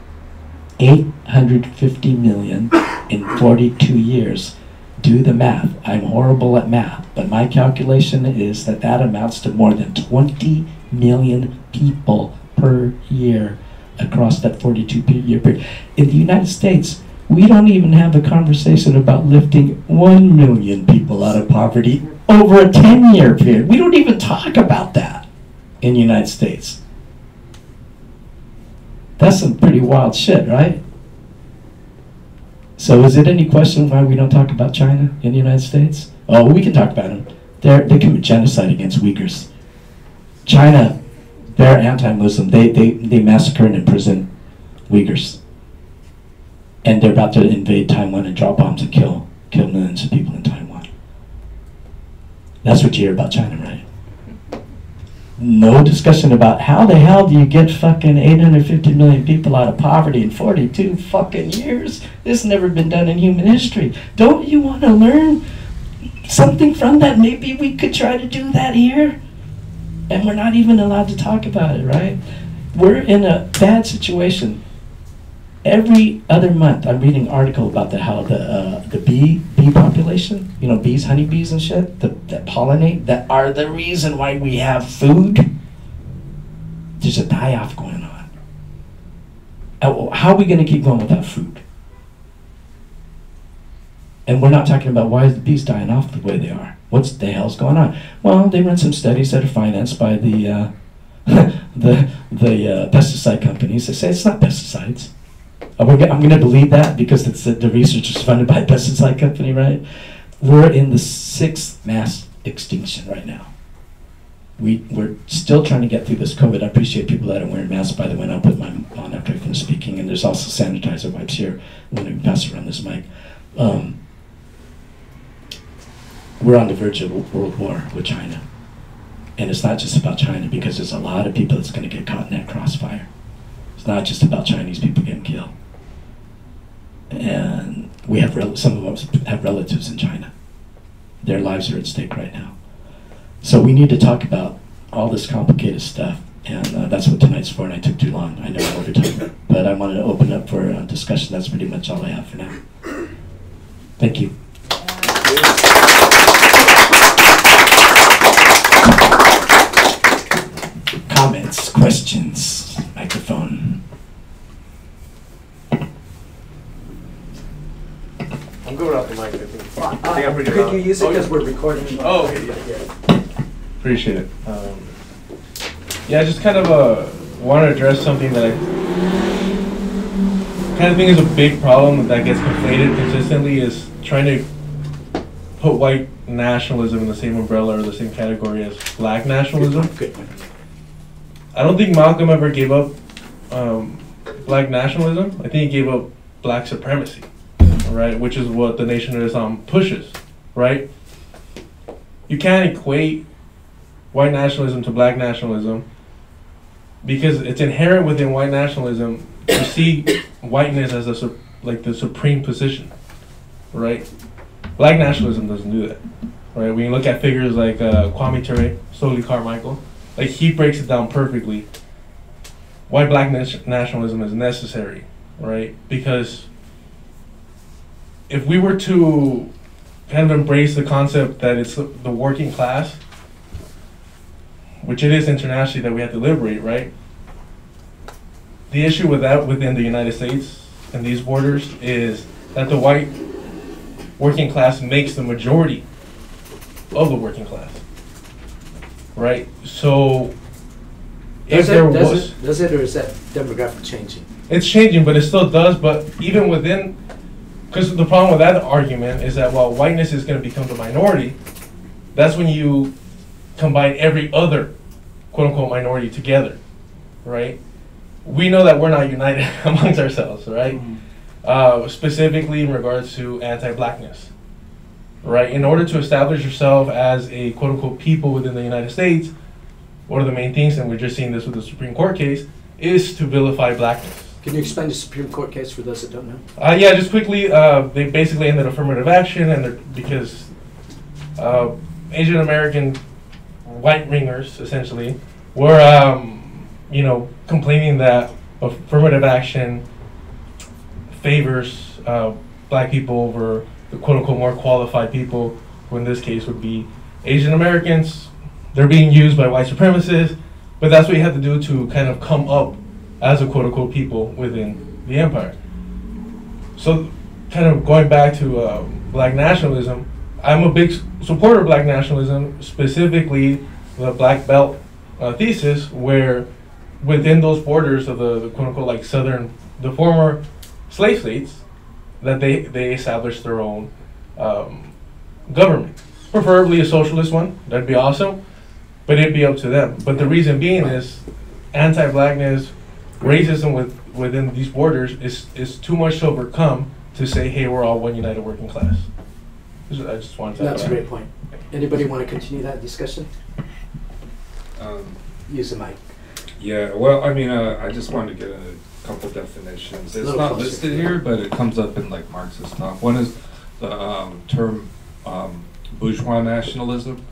850 million in 42 years. Do the math. I'm horrible at math, but my calculation is that amounts to more than 20 million people per year across that 42-year period. In the United States, we don't even have a conversation about lifting 1 million people out of poverty over a 10-year period. We don't even talk about that in the United States. That's some pretty wild shit, right? So is it any question why we don't talk about China in the United States? Oh, we can talk about them. They commit genocide against Uyghurs. China, they're anti-Muslim. They massacre and imprison Uyghurs. And they're about to invade Taiwan and drop bombs and kill millions of people in Taiwan. That's what you hear about China, right? No discussion about how the hell do you get fucking 850 million people out of poverty in 42 fucking years? This has never been done in human history. Don't you want to learn something from that? Maybe we could try to do that here. And we're not even allowed to talk about it, right? We're in a bad situation. Every other month, I'm reading an article about how the bee population, you know, bees, honeybees and shit, that pollinate, that are the reason why we have food. There's a die-off going on. How are we going to keep going without food? And we're not talking about why is the bees dying off the way they are. What the hell's going on? Well, they run some studies that are financed by the pesticide companies. They say it's not pesticides. I'm going to believe that because the research is funded by a pesticide company, right? We're in the 6th mass extinction right now. We're still trying to get through this COVID. I appreciate people that are wearing masks, by the way, and I'll put mine on after I finish speaking. And there's also sanitizer wipes here when we pass around this mic. We're on the verge of a world war with China. And it's not just about China because there's a lot of people that's going to get caught in that crossfire. It's not just about Chinese people getting killed. And we have some of us have relatives in China. Their lives are at stake right now. So we need to talk about all this complicated stuff, and that's what tonight's for, and I took too long. I know I'm over time, but I wanted to open up for discussion. That's pretty much all I have for now. Thank you. Comments, questions, microphone. I'm going off the mic, I think. I think I'm pretty Could loud. you use it because we're recording? Oh, okay, yeah. Appreciate it. Yeah, I just kind of want to address something that I kind of think is a big problem that gets conflated consistently, is trying to put white nationalism in the same umbrella or the same category as black nationalism. I don't think Malcolm ever gave up black nationalism. I think he gave up black supremacy, right? Which is what the Nation of Islam pushes, right? You can't equate white nationalism to black nationalism because it's inherent within white nationalism to see whiteness as the supreme position, right? Black nationalism doesn't do that, right? When you look at figures like Kwame Ture, Stokely Carmichael, like he breaks it down perfectly. Why black nationalism is necessary, right? Because if we were to kind of embrace the concept that it's the working class, which it is internationally that we have to liberate, right? The issue with that within the United States and these borders is that the white working class makes the majority of the working class, right? So if there was... Does it, or is that demographic changing? It's changing, but it still does, but even within... Because the problem with that argument is that while whiteness is going to become the minority, that's when you combine every other quote-unquote minority together, right? We know that we're not united amongst ourselves, right? Specifically in regards to anti-blackness, right? In order to establish yourself as a quote-unquote people within the United States, one of the main things, and we're just seeing this with the Supreme Court case, is to vilify blackness. Can you explain the Supreme Court case for those that don't know? Yeah, just quickly, they basically ended affirmative action, and because Asian American white ringers, essentially, were, complaining that affirmative action favors black people over the quote-unquote more qualified people, who in this case would be Asian Americans. They're being used by white supremacists, But that's what you have to do to kind of come up as a quote-unquote people within the empire. So kind of going back to black nationalism, I'm a big supporter of black nationalism, specifically the black belt thesis, where within those borders of the quote-unquote like southern, the former slave states, that they established their own government, preferably a socialist one. That'd be awesome, but it'd be up to them. But the reason being is anti-blackness, racism within these borders is too much to overcome to say, hey, we're all one united working class. I just wanted to. That's a great point. Anybody want to continue that discussion? Use the mic. Yeah, well, I mean, I just wanted to get a couple definitions. It's not listed here, but it comes up in like Marxist talk. One is the term bourgeois nationalism,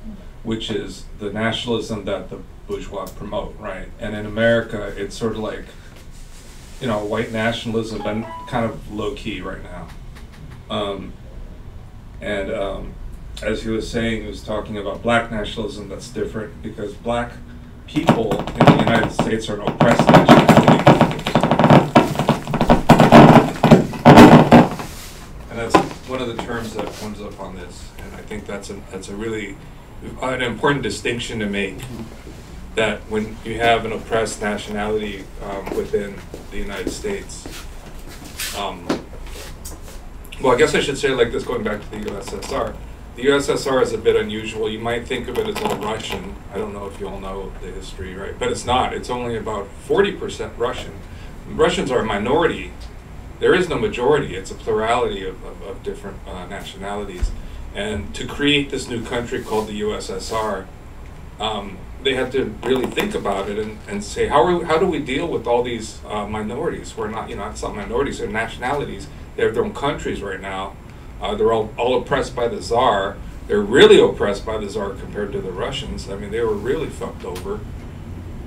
which is the nationalism that the bourgeois promote, right? And in America, it's sort of like, you know, white nationalism, but kind of low key right now. As he was saying, he was talking about black nationalism. That's different because black people in the United States are an oppressed nationality. And that's one of the terms that comes up on this. And I think that's a really an important distinction to make, that when you have an oppressed nationality within the United States, well, I guess I should say it like this, going back to the USSR. The USSR is a bit unusual. You might think of it as all Russian. I don't know if you all know the history, right? But it's not. It's only about 40% Russian. Russians are a minority. There is no majority. It's a plurality of different nationalities. And to create this new country called the USSR, they had to really think about it and say, how do we deal with all these minorities? We're not, it's not minorities, they're nationalities. They have their own countries right now. They're all oppressed by the Tsar. They're really oppressed by the Tsar compared to the Russians. I mean, they were really fucked over.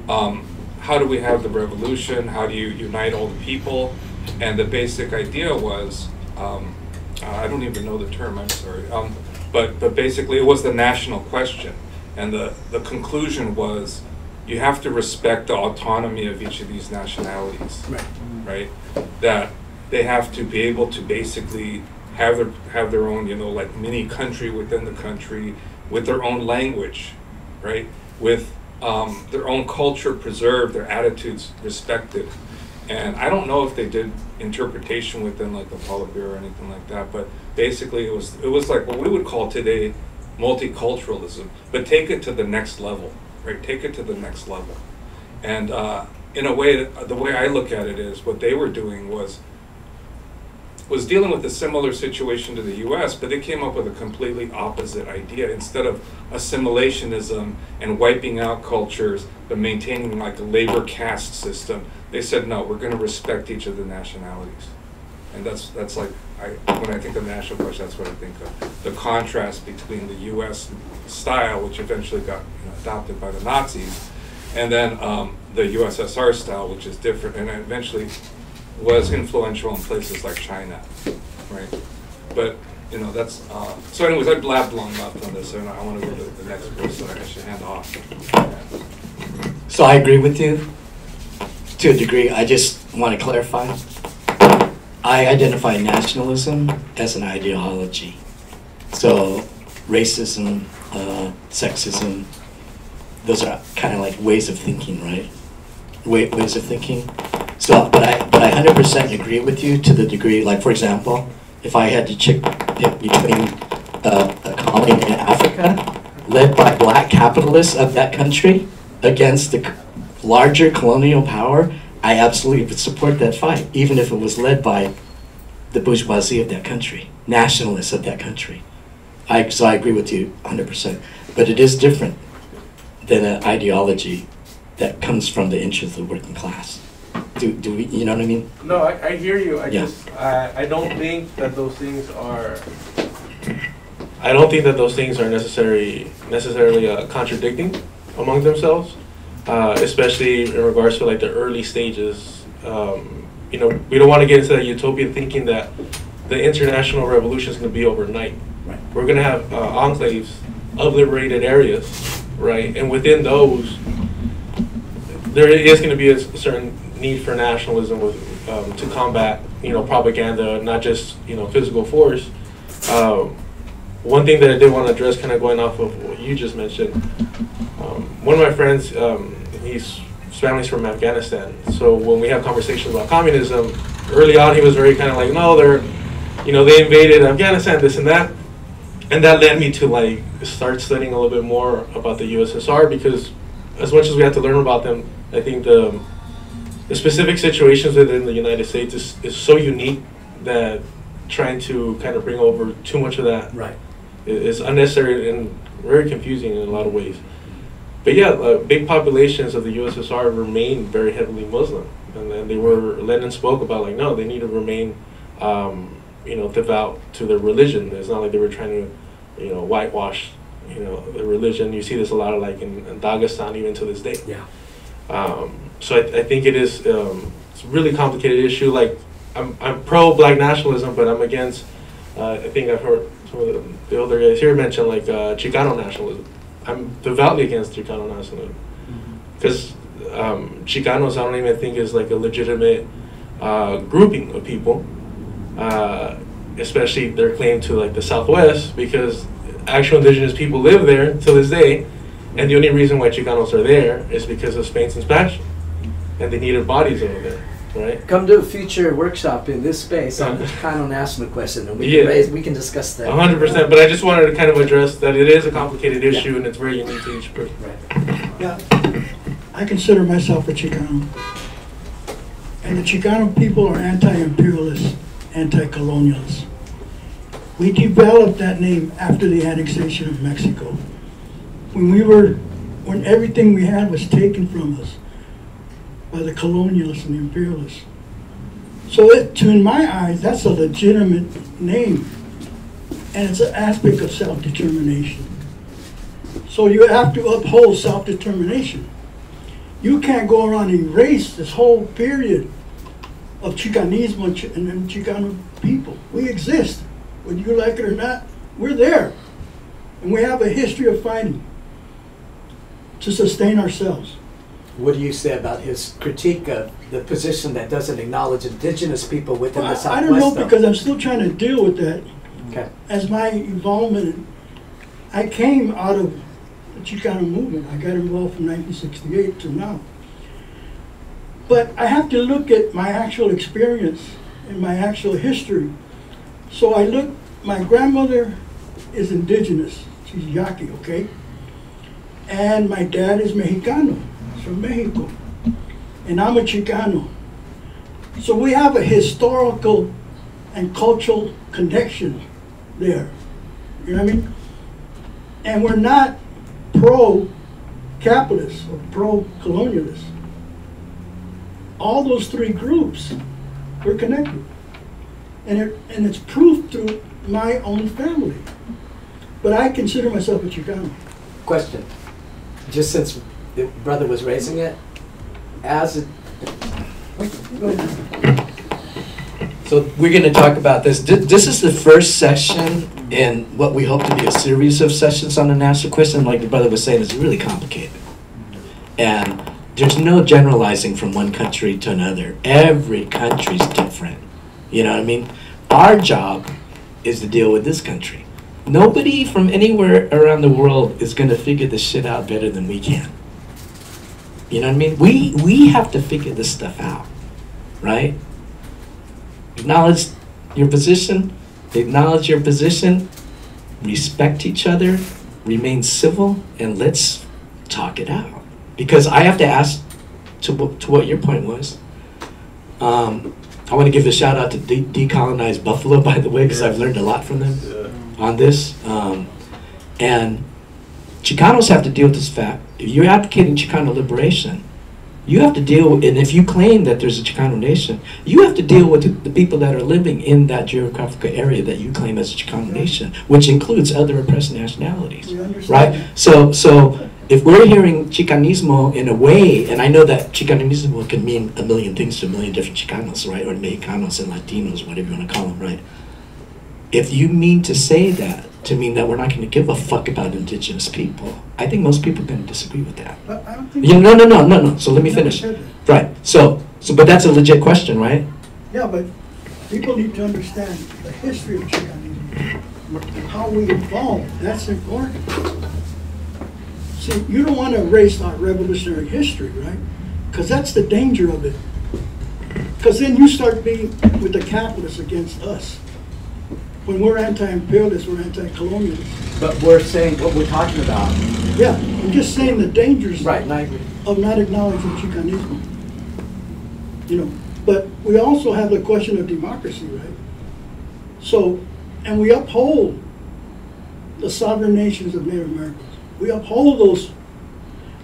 How do we have the revolution? How do you unite all the people? And the basic idea was, I don't even know the term, I'm sorry. But basically it was the national question. And the conclusion was, you have to respect the autonomy of each of these nationalities, right? That they have to be able to basically have their own, like mini country within the country, with their own language, right? With their own culture preserved, their attitudes respected. And I don't know if they did interpretation within like the Politburo or anything like that, but basically it was like what we would call today multiculturalism, but take it to the next level, right? Take it to the next level. And in a way, the way I look at it is what they were doing was dealing with a similar situation to the US, but they came up with a completely opposite idea. Instead of assimilationism and wiping out cultures, but maintaining like a labor caste system, they said, no, we're going to respect each of the nationalities. And that's like, when I think of national question, that's what I think of. The contrast between the US style, which eventually got adopted by the Nazis, and then the USSR style, which is different, and eventually was influential in places like China, right? But that's so. Anyways, I blabbed long enough on this, and I want to go to the next person. I should hand off. So I agree with you to a degree. I just want to clarify. I identify nationalism as an ideology. So racism, sexism, those are kind of like ways of thinking, right? Ways of thinking. So, but I 100% agree with you to the degree, like for example, if I had to pick between a colony in Africa led by black capitalists of that country against the larger colonial power, I absolutely would support that fight, even if it was led by the bourgeoisie of that country, nationalists of that country. So I agree with you 100%. But it is different than an ideology that comes from the interests of the working class. Do we, you know what I mean? No, I hear you. I don't think that those things are. I don't think that those things are necessarily contradicting among themselves, especially in regards to like the early stages. We don't want to get into that utopian thinking that the international revolution is going to be overnight. Right. We're going to have enclaves of liberated areas, right? And within those, there is going to be a certain need for nationalism with, to combat, propaganda, not just, physical force. One thing that I did want to address, kind of going off of what you just mentioned, one of my friends, his family's from Afghanistan. So when we have conversations about communism, early on he was very kind of like, no, they invaded Afghanistan, this and that. And that led me to like start studying a little bit more about the USSR, because as much as we have to learn about them, I think the specific situations within the United States is so unique that trying to kind of bring over too much of that is unnecessary and very confusing in a lot of ways. But yeah, big populations of the USSR remain very heavily Muslim, and then Lenin spoke about like, no, they need to remain devout to their religion. It's not like they were trying to, whitewash, the religion. You see this a lot of like in Dagestan even to this day. Yeah. So I think it is, it's a really complicated issue. Like I'm pro black nationalism, but I'm against, I think I've heard some of the older guys here mention like Chicano nationalism. I'm devoutly against Chicano nationalism. Because Chicanos I don't even think is like a legitimate grouping of people. Especially their claim to like the Southwest, because actual indigenous people live there to this day, and the only reason why Chicanos are there is because of Spain's expansion, and they needed bodies over there, right? Come to a future workshop in this space on the Chicano national question, and we can discuss that. 100%, but I just wanted to kind of address that it is a complicated issue, and it's very unique to each person. Right. Yeah, I consider myself a Chicano, and the Chicano people are anti-imperialists, anti-colonialists. We developed that name after the annexation of Mexico. When everything we had was taken from us by the colonialists and the imperialists. So in my eyes, that's a legitimate name. And it's an aspect of self-determination. So you have to uphold self-determination. You can't go around and erase this whole period of Chicanismo and Chicano people. We exist. Whether you like it or not, we're there. And we have a history of fighting to sustain ourselves. What do you say about his critique of the position that doesn't acknowledge indigenous people within the Southwest? I don't know, because I'm still trying to deal with that. Okay. As my involvement, I came out of the Chicano movement. I got involved from 1968 to now. But I have to look at my actual experience and my actual history. So I look, my grandmother is indigenous. She's Yaqui, okay? And my dad is Mexicano. He's from Mexico. And I'm a Chicano. So we have a historical and cultural connection there. You know what I mean? And we're not pro-capitalist or pro-colonialist. All those three groups were connected. And it's proof through my own family. But I consider myself a Chicano. Question. Just since the brother was raising it, So we're going to talk about this. This is the first session in what we hope to be a series of sessions on the national question. Like the brother was saying, it's really complicated. And there's no generalizing from one country to another. Every country's different. You know what I mean? Our job is to deal with this country. Nobody from anywhere around the world is going to figure this shit out better than we can. You know what I mean? We have to figure this stuff out, right? Acknowledge your position, respect each other, remain civil, and let's talk it out. Because I have to ask to what your point was. I want to give a shout out to Decolonize Buffalo, by the way, because I've learned a lot from them on this. And Chicanos have to deal with this fact. If you're advocating Chicano liberation, you have to deal, and if you claim that there's a Chicano nation, you have to deal with the people that are living in that geographical area that you claim as a Chicano nation, which includes other oppressed nationalities, right? So if we're hearing Chicanismo in a way, and I know that Chicanismo can mean a million things to a million different Chicanos, right? Or Mexicanos and Latinos, whatever you want to call them, right? If you mean to say that to mean that we're not going to give a fuck about indigenous people. I think most people are going to disagree with that. But I don't think. No. So let me I never finish. said that. Right. So, but that's a legit question, right? Yeah, but people need to understand the history of Chicanism, how we evolved. That's important. See, you don't want to erase our revolutionary history, right? Because that's the danger of it. Because then you start being with the capitalists against us. When we're anti-imperialists, we're anti-colonialists. But we're saying what we're talking about. Yeah, I'm just saying the dangers Right, and I agree. of not acknowledging Chicanism. You know, but we also have the question of democracy, right? So, and we uphold the sovereign nations of Native Americans. We uphold those.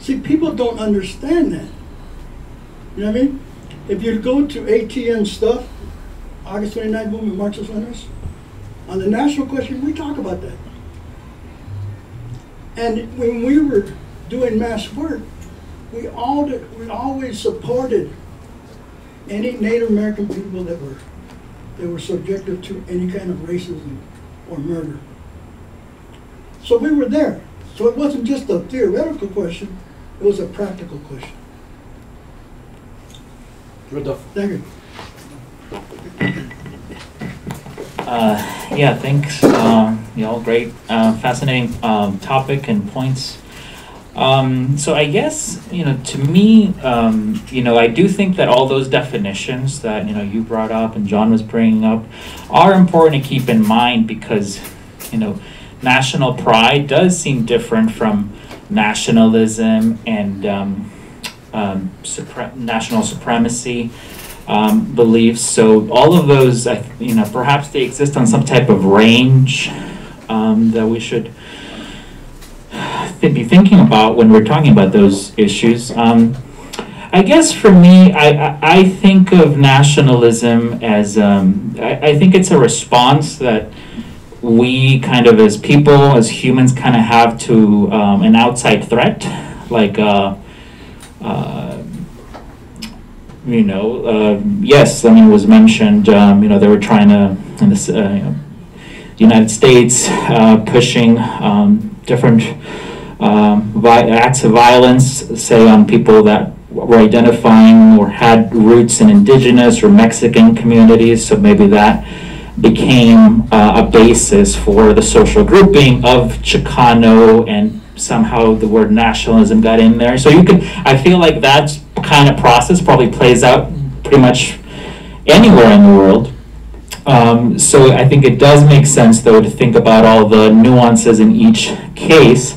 See, people don't understand that. You know what I mean? If you go to ATN stuff, August 29th movement, Marxist Leninist, on the national question, we talk about that. And when we were doing mass work, we always supported any Native American people that were subjected to any kind of racism or murder. So we were there. So it wasn't just a theoretical question, it was a practical question. Rodolfo. Thank you. Yeah, thanks. Great, fascinating topic and points. So I guess, to me, I do think that all those definitions that, you brought up and John was bringing up are important to keep in mind because, national pride does seem different from nationalism and national supremacy beliefs. So all of those, perhaps they exist on some type of range that we should be thinking about when we're talking about those issues. I guess for me, I think of nationalism as, I think it's a response that we kind of as people, as humans, kind of have to an outside threat, like yes, it was mentioned, they were trying to, in this, United States, pushing different acts of violence, say on people that were identifying or had roots in indigenous or Mexican communities, so maybe that became a basis for the social grouping of Chicano, and somehow the word nationalism got in there. So I feel like that kind of process probably plays out pretty much anywhere in the world. So I think it does make sense, though, to think about all the nuances in each case.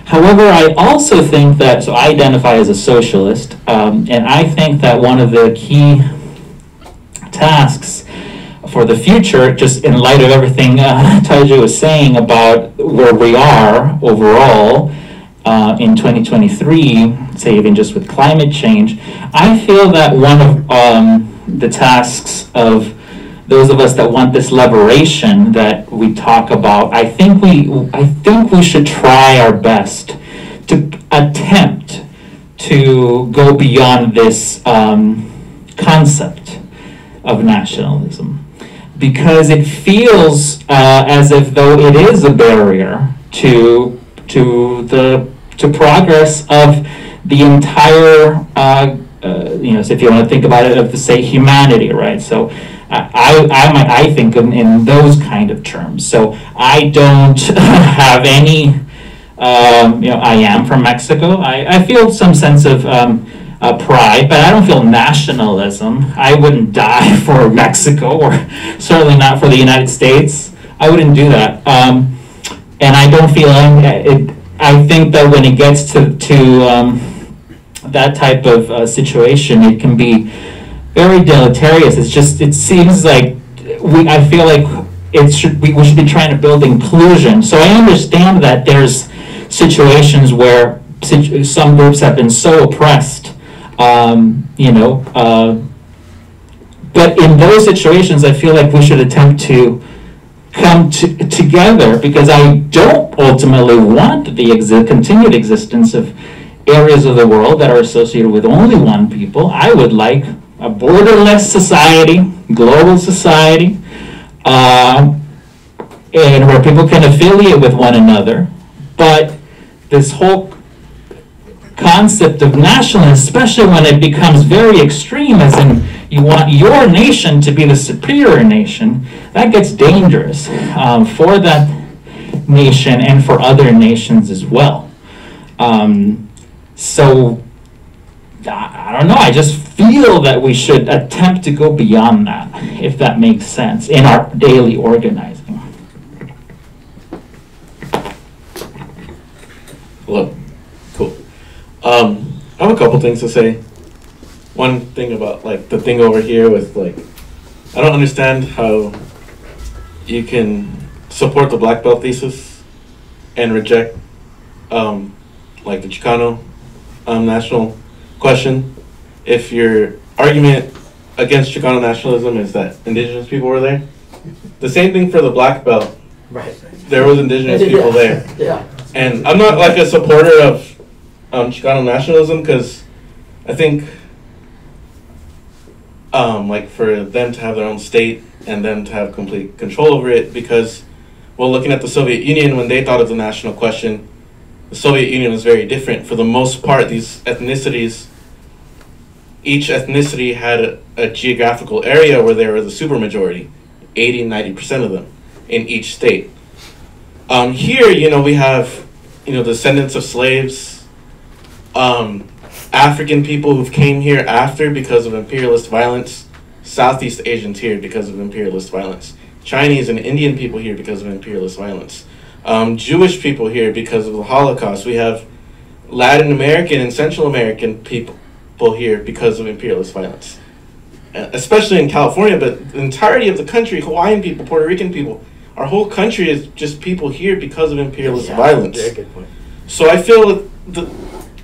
However, I also think that, so I identify as a socialist, and I think that one of the key tasks for the future, just in light of everything Taiji was saying about where we are overall in 2023, say even just with climate change, I feel that one of the tasks of those of us that want this liberation that we talk about, I think we should try our best to attempt to go beyond this concept of nationalism, because it feels as if though it is a barrier to progress of the entire so if you want to think about it, of the, say, humanity, right? So I think in those kind of terms. So I don't have any, I am from Mexico. I feel some sense of pride, but I don't feel nationalism. I wouldn't die for Mexico, or certainly not for the United States. I wouldn't do that. And I don't feel it. I think that when it gets to that type of situation, it can be very deleterious. It seems like I feel like we should be trying to build inclusion. So I understand that there's situations where some groups have been so oppressed, but in those situations, I feel like we should attempt to come together, because I don't ultimately want the continued existence of areas of the world that are associated with only one people. I would like a borderless society, global society, and where people can affiliate with one another. But this whole concept of nationalism, especially when it becomes very extreme, as in you want your nation to be the superior nation, that gets dangerous for that nation and for other nations as well. So I don't know, I just feel that we should attempt to go beyond that, if that makes sense, in our daily organizing. Hello. Cool. I have a couple things to say. One thing about like the thing over here with like, I don't understand how you can support the black belt thesis and reject like the Chicano national question if your argument against Chicano nationalism is that indigenous people were there. The same thing for the black belt. Right. There was indigenous people there. Yeah. And I'm not like a supporter of Chicano nationalism, because I think like for them to have their own state and them to have complete control over it, because, well, looking at the Soviet Union, when they thought of the national question, the Soviet Union was very different. For the most part, these ethnicities, each ethnicity had a geographical area where they were the supermajority, 80, 90% of them in each state. Here, you know, we have, you know, descendants of slaves, African people who've came here after because of imperialist violence, Southeast Asians here because of imperialist violence, Chinese and Indian people here because of imperialist violence, Jewish people here because of the Holocaust. We have Latin American and Central American people here because of imperialist violence, especially in California, but the entirety of the country, Hawaiian people, Puerto Rican people, our whole country is just people here because of imperialist violence. Yeah, good point. So I feel that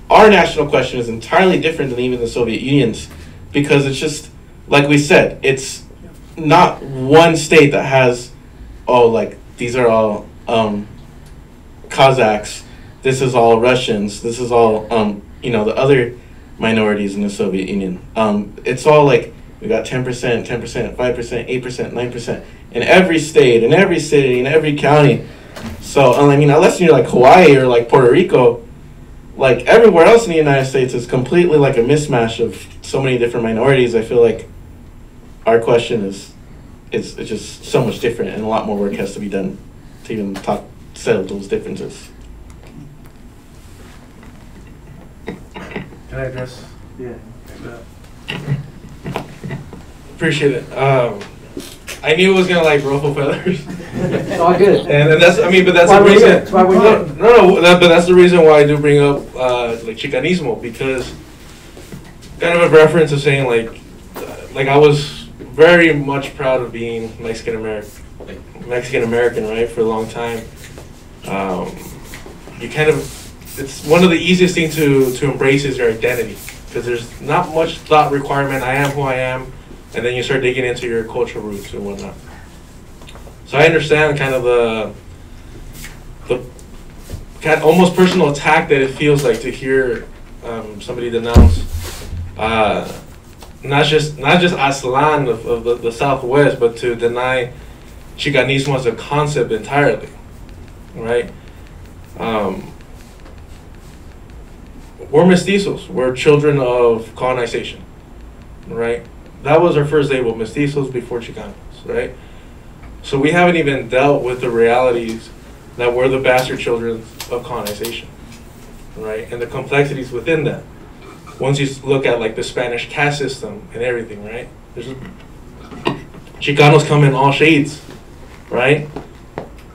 our national question is entirely different than even the Soviet Union's, because it's just, like we said, it's not one state that has, oh, like, these are all Kazakhs, this is all Russians, this is all, you know, the other minorities in the Soviet Union. It's all like, we got 10%, 10%, 5%, 8%, 9%, in every state, in every city, in every county. So, I mean, unless you're like Hawaii or like Puerto Rico, like everywhere else in the United States is completely like a mismatch of so many different minorities. I feel like our question is, it's just so much different, and a lot more work has to be done to even settle those differences. Can I address? Yeah. Appreciate it. I knew it was gonna like ruffle feathers. It's all good. And that's, I mean, but that's Why the we're reason. here. That's why we're here. But that's the reason why I do bring up like Chicanismo, because kind of a reference to saying like I was very much proud of being Mexican American, right, for a long time. You kind of, it's one of the easiest things to embrace is your identity, because there's not much thought requirement. I am who I am. And then you start digging into your cultural roots and whatnot. So I understand kind of the kind of almost personal attack that it feels like to hear somebody denounce not just Aztlán of the Southwest, but to deny Chicanismo as a concept entirely, right? We're mestizos. We're children of colonization, right? That was our first label, mestizos before Chicanos, right? So we haven't even dealt with the realities that we're the bastard children of colonization, right? And the complexities within that. Once you look at like the Spanish caste system and everything, right? Chicanos come in all shades, right?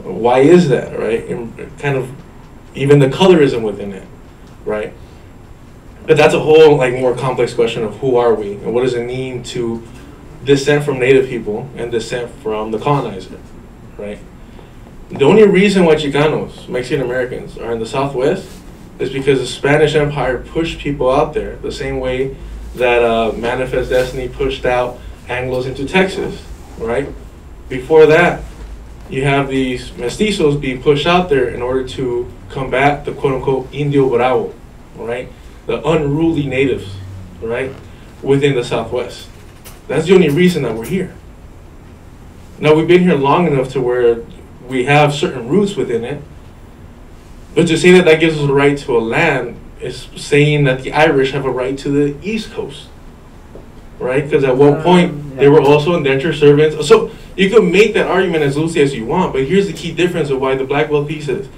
Why is that, right? And kind of even the colorism within it, right? But that's a whole like more complex question of who are we and what does it mean to descend from native people and descent from the colonizer, right? The only reason why Chicanos, Mexican Americans, are in the Southwest is because the Spanish Empire pushed people out there the same way that Manifest Destiny pushed out Anglos into Texas, right? Before that, you have these mestizos being pushed out there in order to combat the quote-unquote Indio Bravo, right? The unruly natives, right, within the Southwest. That's the only reason that we're here. Now, we've been here long enough to where we have certain roots within it. But to say that that gives us a right to a land is saying that the Irish have a right to the East Coast, right? Because at one point they were also indentured servants. So you can make that argument as loosely as you want, but here's the key difference of why the Black Belt thesis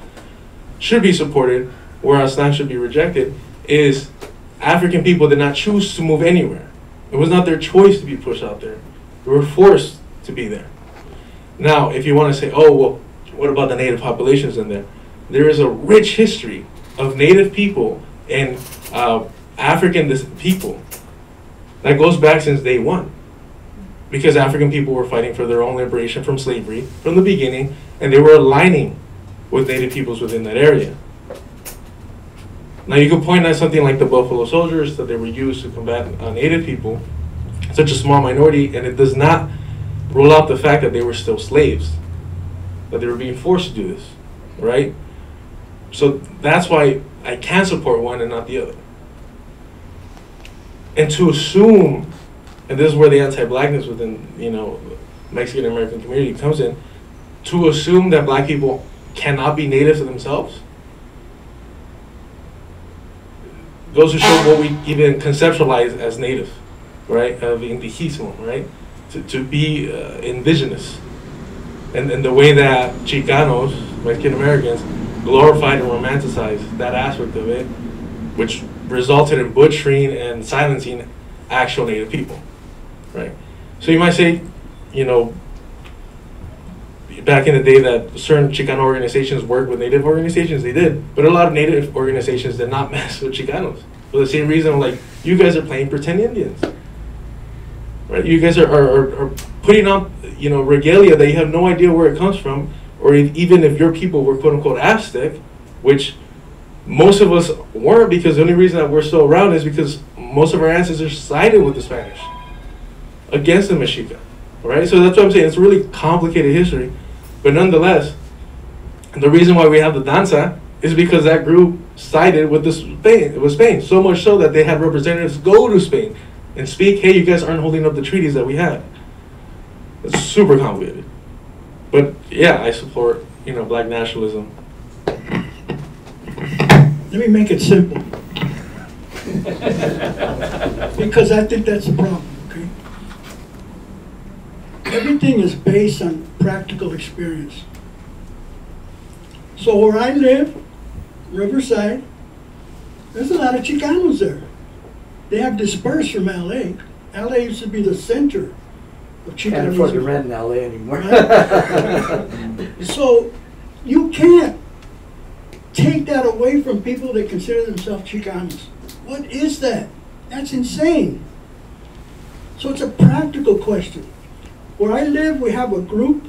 should be supported, whereas land should be rejected, is African people did not choose to move anywhere. It was not their choice to be pushed out there. They were forced to be there. Now, if you want to say, oh, well, what about the native populations in there? There is a rich history of native people and African people that goes back since day one. Because African people were fighting for their own liberation from slavery from the beginning, and they were aligning with native peoples within that area. Now you could point at something like the Buffalo Soldiers, that they were used to combat native people, such a small minority, and it does not rule out the fact that they were still slaves, that they were being forced to do this, right? So that's why I can support one and not the other. And to assume, and this is where the anti-blackness within, Mexican American community comes in, to assume that black people cannot be native to themselves, goes to show what we even conceptualize as native, right? The indígena, right? To be indigenous. And the way that Chicanos, Mexican Americans, glorified and romanticized that aspect of it, which resulted in butchering and silencing actual native people, right? So you might say, back in the day that certain Chicano organizations worked with native organizations, they did, but a lot of native organizations did not mess with Chicanos. For the same reason, like, you guys are playing pretend Indians, right? You guys are putting on, regalia that you have no idea where it comes from, or even if your people were quote unquote Aztec, which most of us weren't, because the only reason that we're still around is because most of our ancestors sided with the Spanish against the Mexica, right? So that's what I'm saying. It's a really complicated history, but nonetheless, the reason why we have the danza is because that group sided with Spain, so much so that they had representatives go to Spain and speak, hey, you guys aren't holding up the treaties that we had. It's super complicated. But yeah, I support, black nationalism. Let me make it simple. Because I think that's the problem, okay? Everything is based on practical experience. So where I live, Riverside, there's a lot of Chicanos there. They have dispersed from LA. LA used to be the center of Chicanos. Can't afford to rent in LA anymore. Right? So you can't take that away from people that consider themselves Chicanos. What is that? That's insane. So it's a practical question. Where I live, we have a group,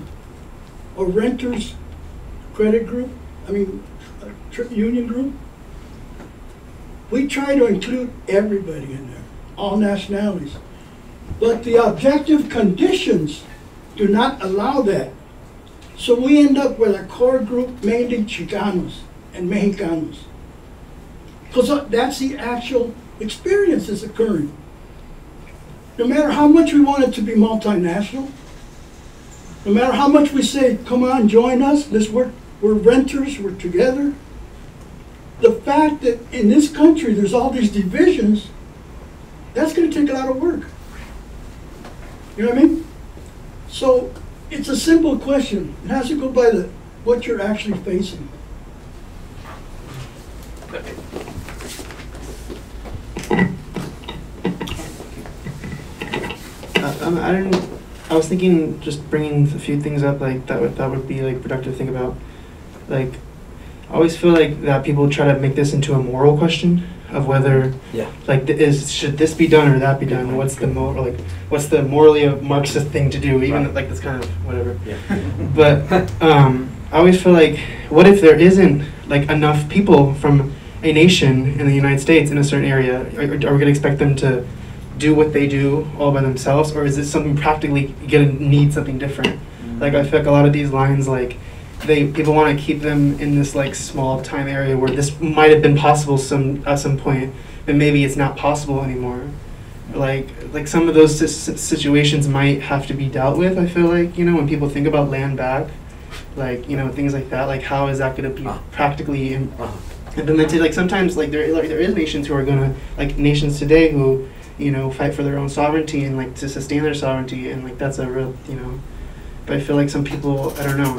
a renters credit group, union group. We try to include everybody in there, all nationalities. But the objective conditions do not allow that. So we end up with a core group, mainly Chicanos and Mexicanos. Because that's the actual experience that's occurring. No matter how much we want it to be multinational, no matter how much we say, come on, join us, let's work, we're renters, we're together. The fact that in this country there's all these divisions, that's going to take a lot of work. You know what I mean? So it's a simple question. It has to go by what you're actually facing. I was thinking, just bringing a few things up, like that would be like productive to think about. Like, I always feel like that people try to make this into a moral question of whether, like, should this be done or that be done? What's the what's the morally Marxist thing to do? Even like that's kind of whatever. Yeah. But I always feel like, what if there isn't like enough people from a nation in the United States in a certain area? Are we going to expect them to do what they do all by themselves, or is it something practically you're gonna need something different? Like, I feel like a lot of these lines, like, people want to keep them in this like small time area where this might have been possible at some point, but maybe it's not possible anymore. Like some of those situations might have to be dealt with. I feel like, when people think about land back, like, you know, things like that. Like, how is that going to be practically implemented? Like, sometimes, like there is nations who are going to, like nations today who, you know, fight for their own sovereignty and like to sustain their sovereignty, and like that's a real, you know. But I feel like some people, I don't know.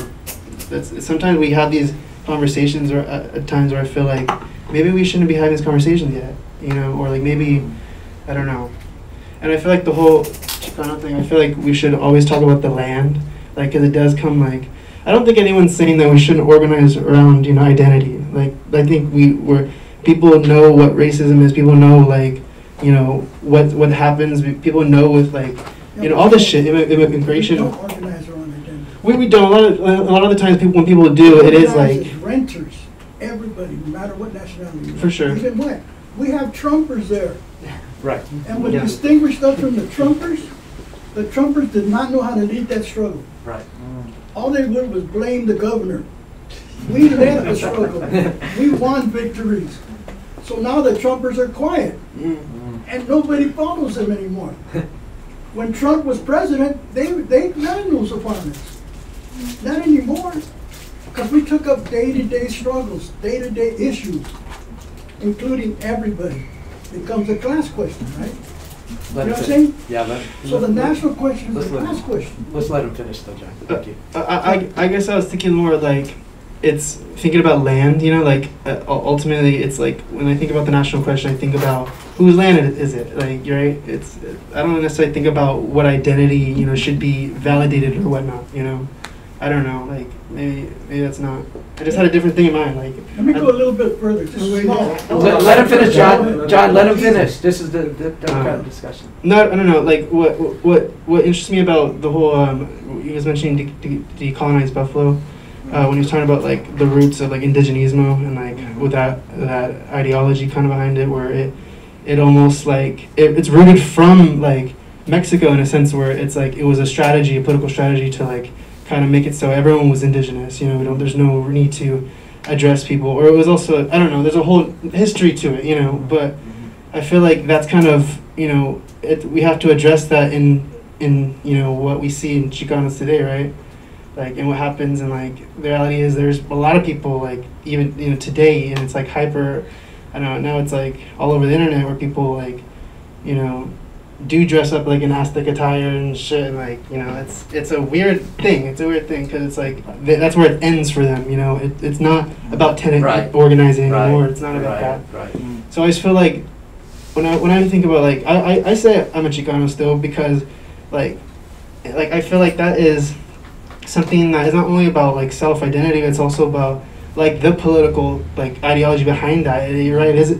Sometimes we have these conversations, or at times where I feel like maybe we shouldn't be having these conversations yet, you know, or like maybe, I don't know. And I feel like the whole Chicano thing, I feel like we should always talk about the land, like, because it does come, like, I don't think anyone's saying that we shouldn't organize around, you know, identity. Like, I think people know what racism is, people know, like, you know, what happens, people know with, like, you know, all this shit, immigration. We don't organize around identity. We don't. A lot of the times, when people do, it is like renters, everybody, no matter what nationality. For sure. Even white. We have Trumpers there. Right. And what distinguished us from the Trumpers did not know how to lead that struggle. Right. All they would was blame the governor. We led the struggle. We won victories. So now the Trumpers are quiet. And nobody follows them anymore. When Trump was president, they none those apartments. Not anymore. Because we took up day-to-day struggles, day-to-day issues, including everybody. It becomes a class question, right? You know what I'm saying? Yeah, so the national question is a class question. Let's let him finish though, John. Thank you. I guess I was thinking more like, it's thinking about land, you know, like ultimately it's like when I think about the national question, I think about whose land is it, like, you're right, I don't necessarily think about what identity, you know, should be validated or whatnot, you know. I don't know, like, maybe that's not, I just had a different thing in mind, like. Let me go a little bit further, just small. Let him finish, John. John, let him finish. This is the democratic discussion. No, I don't know, like, what interests me about the whole, you was mentioning decolonized Buffalo, when he was talking about, like, the roots of, like, indigenismo and, like, with that ideology kind of behind it, where it almost, like, it's rooted from, like, Mexico in a sense, where it's, like, it was a strategy, a political strategy to, like, kind of make it so everyone was indigenous, you know, there's no need to address people, or it was also, I don't know, there's a whole history to it, you know, but I feel like that's kind of, you know, we have to address that in, you know, what we see in Chicanos today, right? Like, and what happens, and like, the reality is there's a lot of people, like, even, you know, today, and it's like hyper, I don't know, now it's like all over the internet where people, like, you know, do dress up like in Aztec attire and shit, and like, you know, it's a weird thing. It's a weird thing because it's like that's where it ends for them. You know, it's not about tenant organizing anymore. It's not about that. Right. So I just feel like when I think about, like, I say I'm a Chicano still because like I feel like that is something that is not only about like self-identity, it's also about like the political like ideology behind that. You're right. It is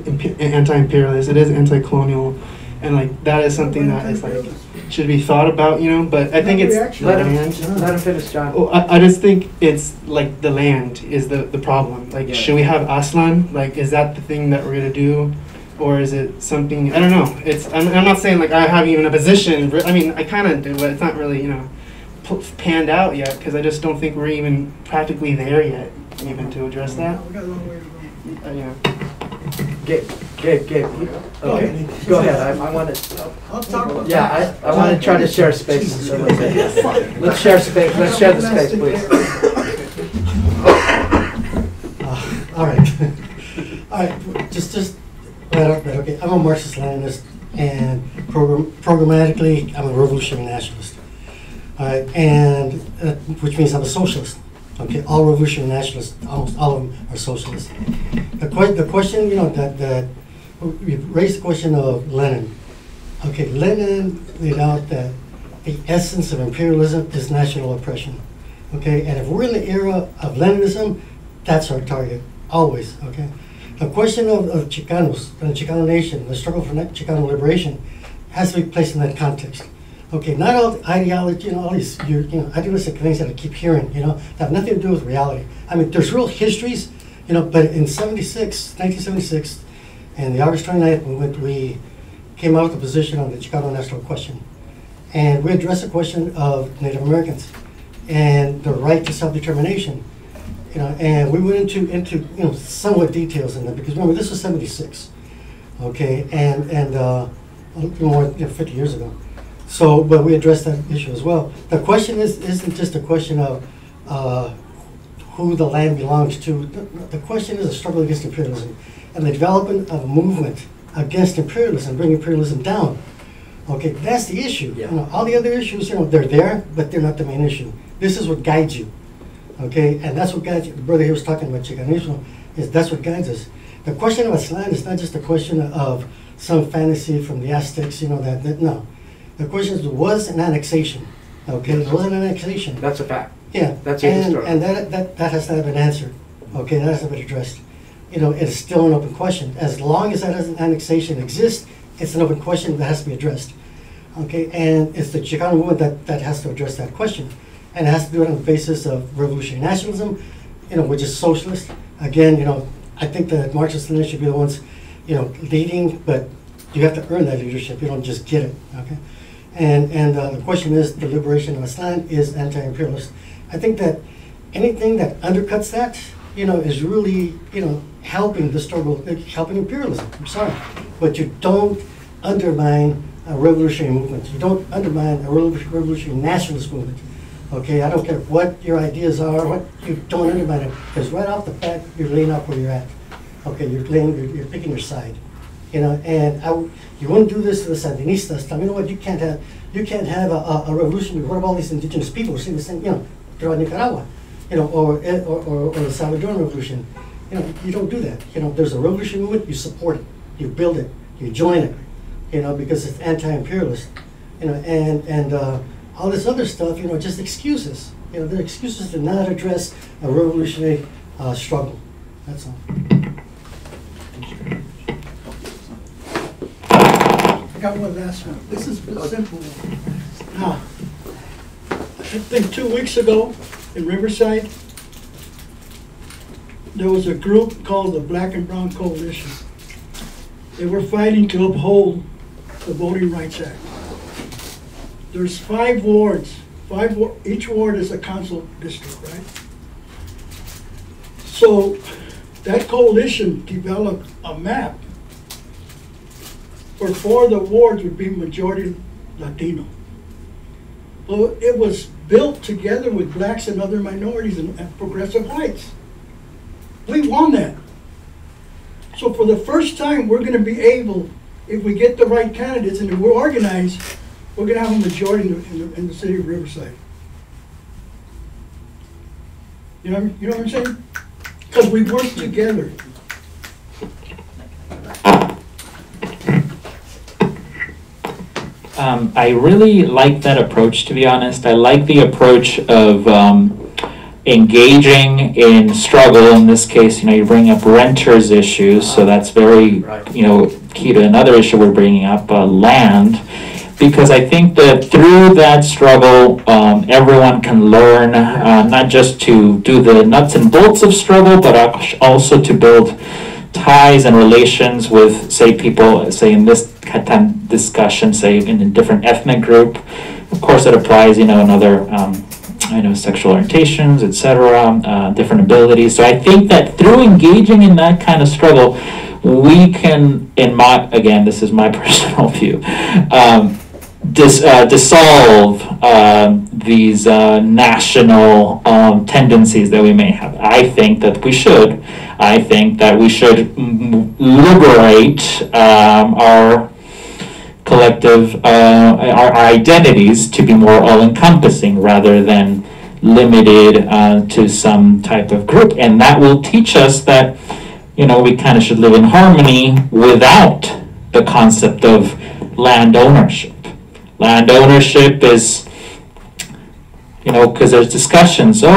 anti-imperialist. It is anti-colonial. And like that is something that is like should be thought about, you know. But I think it's let him finish, John. Oh, I just think it's like the land is the problem. Like, should we have Aslan? Like, is that the thing that we're gonna do, or is it something? I don't know. I'm not saying like I have even a position. I mean, I kind of do, but it's not really, you know, panned out yet because I just don't think we're even practically there yet, even to address that. We got a long way to go. Yeah. Gabe. Okay, go ahead. I want to. I'll talk about that. I want to try to share space a little bit. Let's share space. Let's share the space, please. All right. Just right up there. Okay, I'm a Marxist-Leninist, and programmatically, I'm a revolutionary nationalist. All right, and which means I'm a socialist. Okay, all revolutionary nationalists, almost all of them are socialists. The question, you know, that we raised the question of Lenin. Okay, Lenin laid out that the essence of imperialism is national oppression. Okay, and if we're in the era of Leninism, that's our target, always. Okay, the question of Chicanos, the Chicano nation, the struggle for Chicano liberation, has to be placed in that context. Okay, not all ideology, you know, all these, you know, idealistic things that I keep hearing, you know, that have nothing to do with reality. I mean, there's real histories, you know, but in 1976, and the August 29th, we came out with a position on the Chicano national question. And we addressed the question of Native Americans and the right to self-determination, you know, and we went into you know, somewhat details in that, because remember, this was 76, okay, and a little more, you know, 50 years ago. So, but we addressed that issue as well. The question isn't just a question of who the land belongs to. The question is a struggle against imperialism and the development of a movement against imperialism, bring imperialism down. Okay, that's the issue. Yeah. You know, all the other issues, you know, they're there, but they're not the main issue. This is what guides you. Okay, and that's what guides you. The brother here was talking about Chicanismo, is that's what guides us. The question of Aztlán is not just a question of some fantasy from the Aztecs, you know, no. The question is, was an annexation. Okay, there was an annexation. That's a fact. Yeah, That's and that has not been answered. Okay, that has not been addressed. You know, it's still an open question. As long as that annexation exists, it's an open question that has to be addressed. Okay, and it's the Chicano movement that has to address that question. And it has to do it on the basis of revolutionary nationalism, you know, which is socialist. Again, you know, I think that Marxists should be the ones, you know, leading, but you have to earn that leadership. You don't just get it, okay? And the question is, the liberation of Aztlán is anti-imperialist. I think that anything that undercuts that, you know, is really, you know, helping the struggle, helping imperialism. I'm sorry. But you don't undermine a revolutionary movement. You don't undermine a revolutionary nationalist movement. Okay, I don't care what your ideas are, what you don't undermine it, because right off the bat, you're laying out where you're at. Okay, you're picking your side. You know, and you wouldn't do this to the Sandinistas. I mean, you know what? You can't have a revolution where all these indigenous people are saying the same. You know, throughout Nicaragua, you know, or the Salvadoran Revolution. You know, you don't do that. You know, there's a revolution movement. You support it. You build it. You join it. You know, because it's anti-imperialist. You know, and all this other stuff. You know, just excuses. You know, they're excuses to not address a revolutionary struggle. That's all. I got one last one. This is a simple one. Now, I think 2 weeks ago in Riverside, there was a group called the Black and Brown Coalition. They were fighting to uphold the Voting Rights Act. There's 5 wards. Each ward is a council district, right? So that coalition developed a map where 4 of the wards would be majority Latino. Well, it was built together with blacks and other minorities and progressive whites. We won that. So for the first time, we're going to be able, if we get the right candidates and if we're organized, we're going to have a majority in the city of Riverside. You know what I'm saying? Because we work together. I really like that approach, to be honest. I like the approach of engaging in struggle. In this case, you know, you bring up renters issues, so that's very, you know, key to another issue we're bringing up, land. Because I think that through that struggle, everyone can learn not just to do the nuts and bolts of struggle, but also to build ties and relations with, say, people, say in this kind of discussion, say in a different ethnic group. Of course, it applies, you know, in other, I know, sexual orientations, etc., different abilities. So I think that through engaging in that kind of struggle, we can, again, this is my personal view, dissolve these national tendencies that we may have. I think that we should. I think that we should liberate our collective, our identities to be more all-encompassing rather than limited to some type of group. And that will teach us that, you know, we kind of should live in harmony without the concept of land ownership. Land ownership is, you know, because there's discussions, who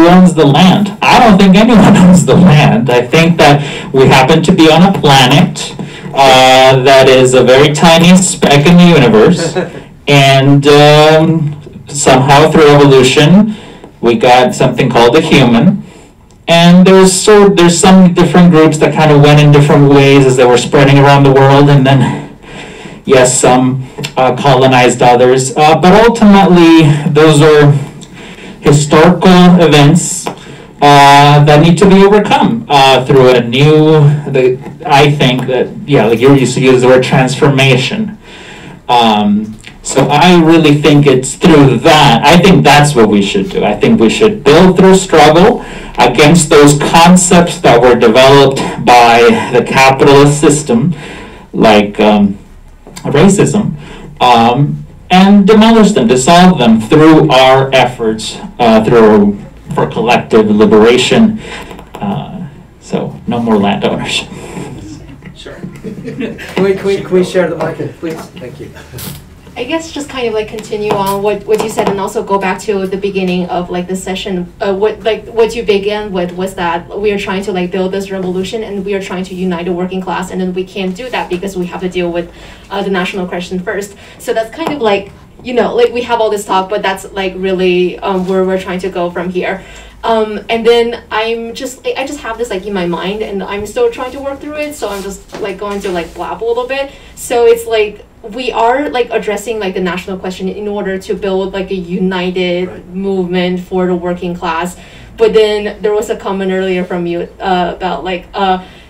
owns the land? I don't think anyone owns the land. I think that we happen to be on a planet that is a very tiny speck in the universe, and somehow through evolution, we got something called a human. And there's some different groups that kind of went in different ways as they were spreading around the world, and then, yes, some colonized others. But ultimately, those are historical events that need to be overcome through a new, I think that, yeah, like you used to use the word transformation. So I really think it's through that. I think that's what we should do. I think we should build through struggle against those concepts that were developed by the capitalist system, like racism, and demolish them, dissolve them through our efforts for collective liberation. So no more land ownership. Sure. Can we share the mic, please? Thank you. I guess just kind of like continue on what you said, and also go back to the beginning of like the session. What you began with was that we are trying to like build this revolution, and we are trying to unite the working class, and then we can't do that because we have to deal with the national question first. So that's kind of like, you know, like we have all this talk, but that's like really where we're trying to go from here. And then I just have this like in my mind, and I'm still trying to work through it. So I'm just like going to like blab a little bit. So it's like, we are like addressing like the national question in order to build like a united movement for the working class. But then there was a comment earlier from you about like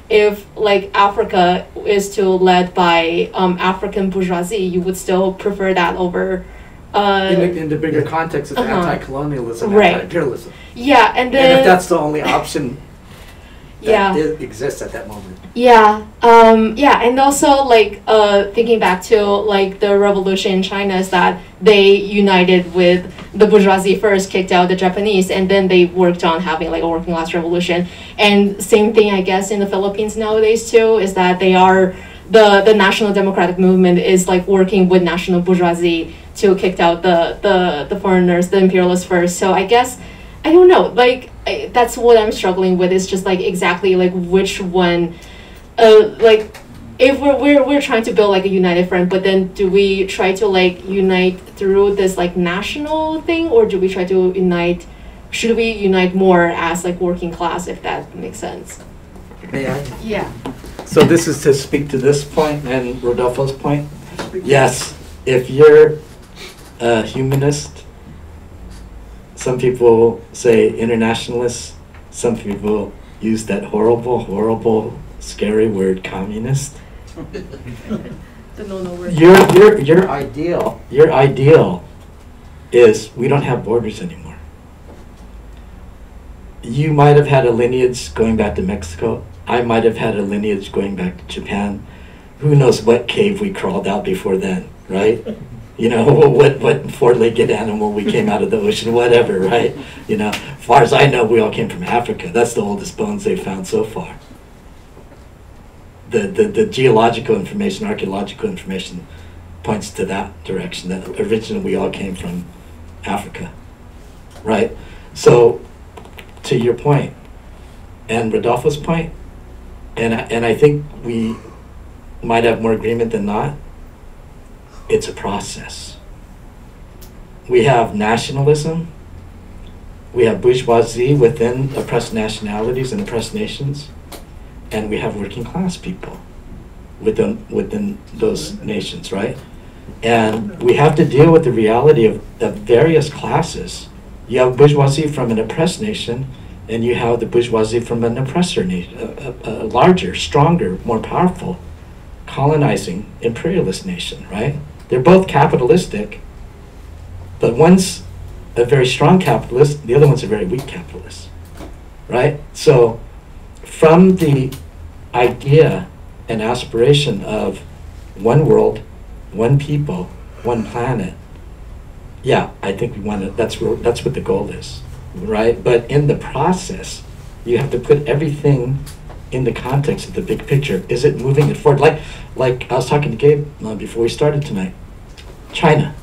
if like Africa is to led by African bourgeoisie, you would still prefer that over in the bigger context of anti-colonialism, right. anti-imperialism. Yeah, and then and if that's the only option that yeah. exists at that moment. Yeah, and also like thinking back to like the revolution in China is that they united with the bourgeoisie first, kicked out the Japanese, and then they worked on having like a working class revolution. And same thing, I guess, in the Philippines nowadays too, is that they are the national democratic movement is like working with national bourgeoisie to kick out the foreigners, the imperialists first. So I guess, I don't know, like that's what I'm struggling with, is just like exactly like which one. Like if we're trying to build like a united front, but then do we try to like unite through this like national thing, or do we try to unite, should we unite more as like working class, if that makes sense? May I? Yeah. So this is to speak to this point and Rodolfo's point. Yes, if you're a humanist, some people say internationalist, some people use that horrible, scary word, communist. The no word. Your ideal is we don't have borders anymore. You might have had a lineage going back to Mexico. I might have had a lineage going back to Japan. Who knows what cave we crawled out before then, right? You know, what four-legged animal we came out of the ocean, whatever, right? You know, as far as I know, we all came from Africa. That's the oldest bones they've found so far. The geological information, archaeological information points to that direction, that originally we all came from Africa, right? So, to your point, and Rodolfo's point, and I think we might have more agreement than not, it's a process. We have nationalism, we have bourgeoisie within oppressed nationalities and oppressed nations, and we have working class people within those nations, right? And we have to deal with the reality of various classes. You have bourgeoisie from an oppressed nation, and you have the bourgeoisie from an oppressor nation, a larger, stronger, more powerful, colonizing, imperialist nation, right? They're both capitalistic, but one's a very strong capitalist, the other one's a very weak capitalist, right? So from the idea and aspiration of one world, one people, one planet, yeah, I think we want to, that's what the goal is, right? But in the process, you have to put everything in the context of the big picture. Is it moving it forward? Like I was talking to Gabe before we started tonight. China.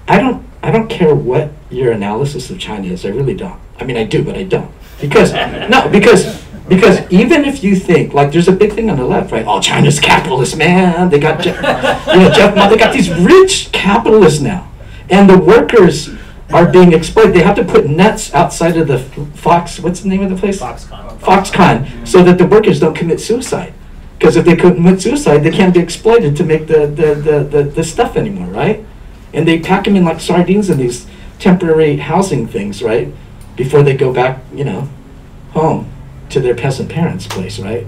I don't care what your analysis of China is. I really don't. I mean, I do, but I don't. Because even if you think, like, there's a big thing on the left, right? Oh, China's capitalist, man. They got Jeff Ma. They got these rich capitalists now, and the workers are being exploited. They have to put nets outside of the what's the name of the place? Foxconn, so that the workers don't commit suicide. Because if they commit suicide, they can't be exploited to make the stuff anymore, right? And they pack them in like sardines in these temporary housing things, right? Before they go back, you know, home to their peasant parents' place, right?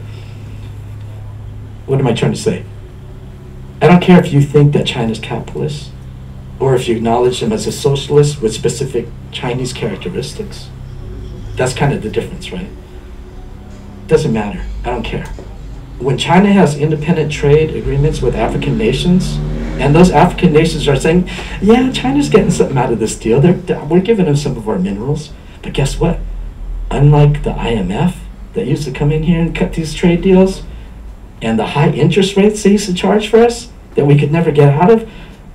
What am I trying to say? I don't care if you think that China's capitalist or if you acknowledge them as a socialist with specific Chinese characteristics. That's kind of the difference, right? Doesn't matter. I don't care. When China has independent trade agreements with African nations, and those African nations are saying, yeah, China's getting something out of this deal. We're giving them some of our minerals. But guess what? Unlike the IMF that used to come in here and cut these trade deals, and the high interest rates they used to charge for us that we could never get out of,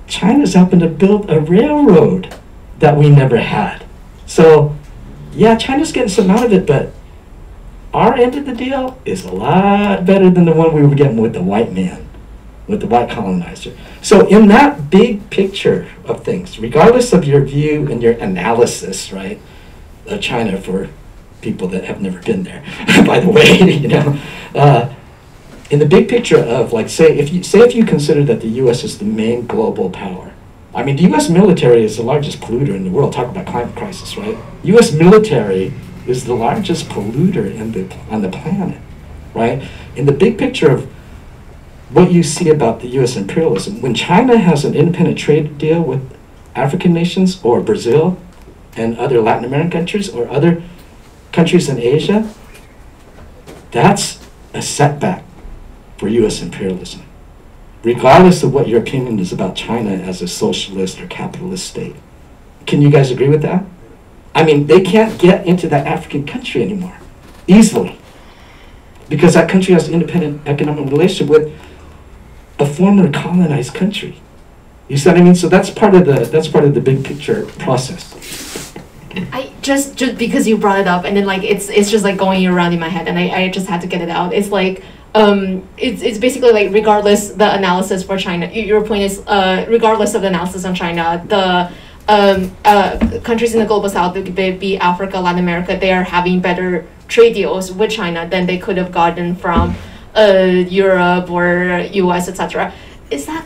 China's helping to build a railroad that we never had. So, yeah, China's getting some out of it, but our end of the deal is a lot better than the one we were getting with the white man, with the white colonizer. So in that big picture of things, regardless of your view and your analysis, right, of China for people that have never been there, by the way, you know, in the big picture of, like, say if you consider that the U.S. is the main global power. I mean, the U.S. military is the largest polluter in the world. Talk about climate crisis, right? U.S. military is the largest polluter on the planet, right? In the big picture of what you see about the U.S. imperialism, when China has an independent trade deal with African nations or Brazil and other Latin American countries or other countries in Asia, that's a setback for U.S. imperialism, regardless of what your opinion is about China as a socialist or capitalist state. Can you guys agree with that? I mean, they can't get into that African country anymore easily because that country has an independent economic relationship with a former colonized country. You see what I mean? So that's part of the big picture process. I just because you brought it up, and then like it's just like going around in my head, and I just had to get it out. It's like it's basically like regardless the analysis for China. Your point is regardless of the analysis on China, the countries in the global south, be Africa, Latin America, they are having better trade deals with China than they could have gotten from Europe or US, etc. Is that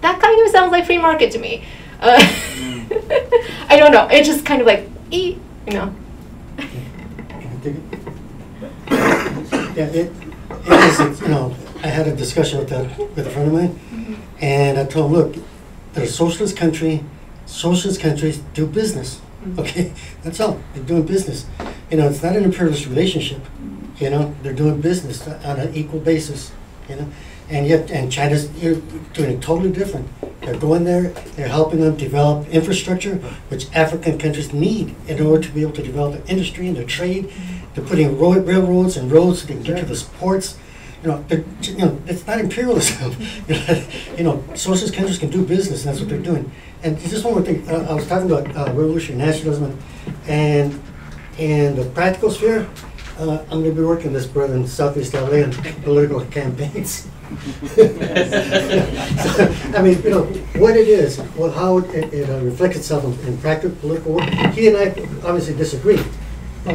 that kind of sounds like free market to me? I don't know. It's just kind of like, you know. Yeah, it is. You know, I had a discussion with a friend of mine, and I told him, look, they're a socialist country. Socialist countries do business. Okay, that's all. They're doing business. You know, it's not an imperialist relationship. You know, they're doing business on an equal basis. You know, and China's doing it totally different. They're going there. They're helping them develop infrastructure, which African countries need in order to be able to develop their industry and their trade. They're putting railroads and roads so they can get to the ports. You know, it's not imperialism. You know, socialist countries can do business, and that's what they're doing. And just one more thing, I was talking about revolutionary nationalism, and in the practical sphere, I'm going to be working this brother in Southeast LA on political campaigns. So, I mean, you know, what it is, well, how it reflects itself in practical political work. He and I obviously disagree. On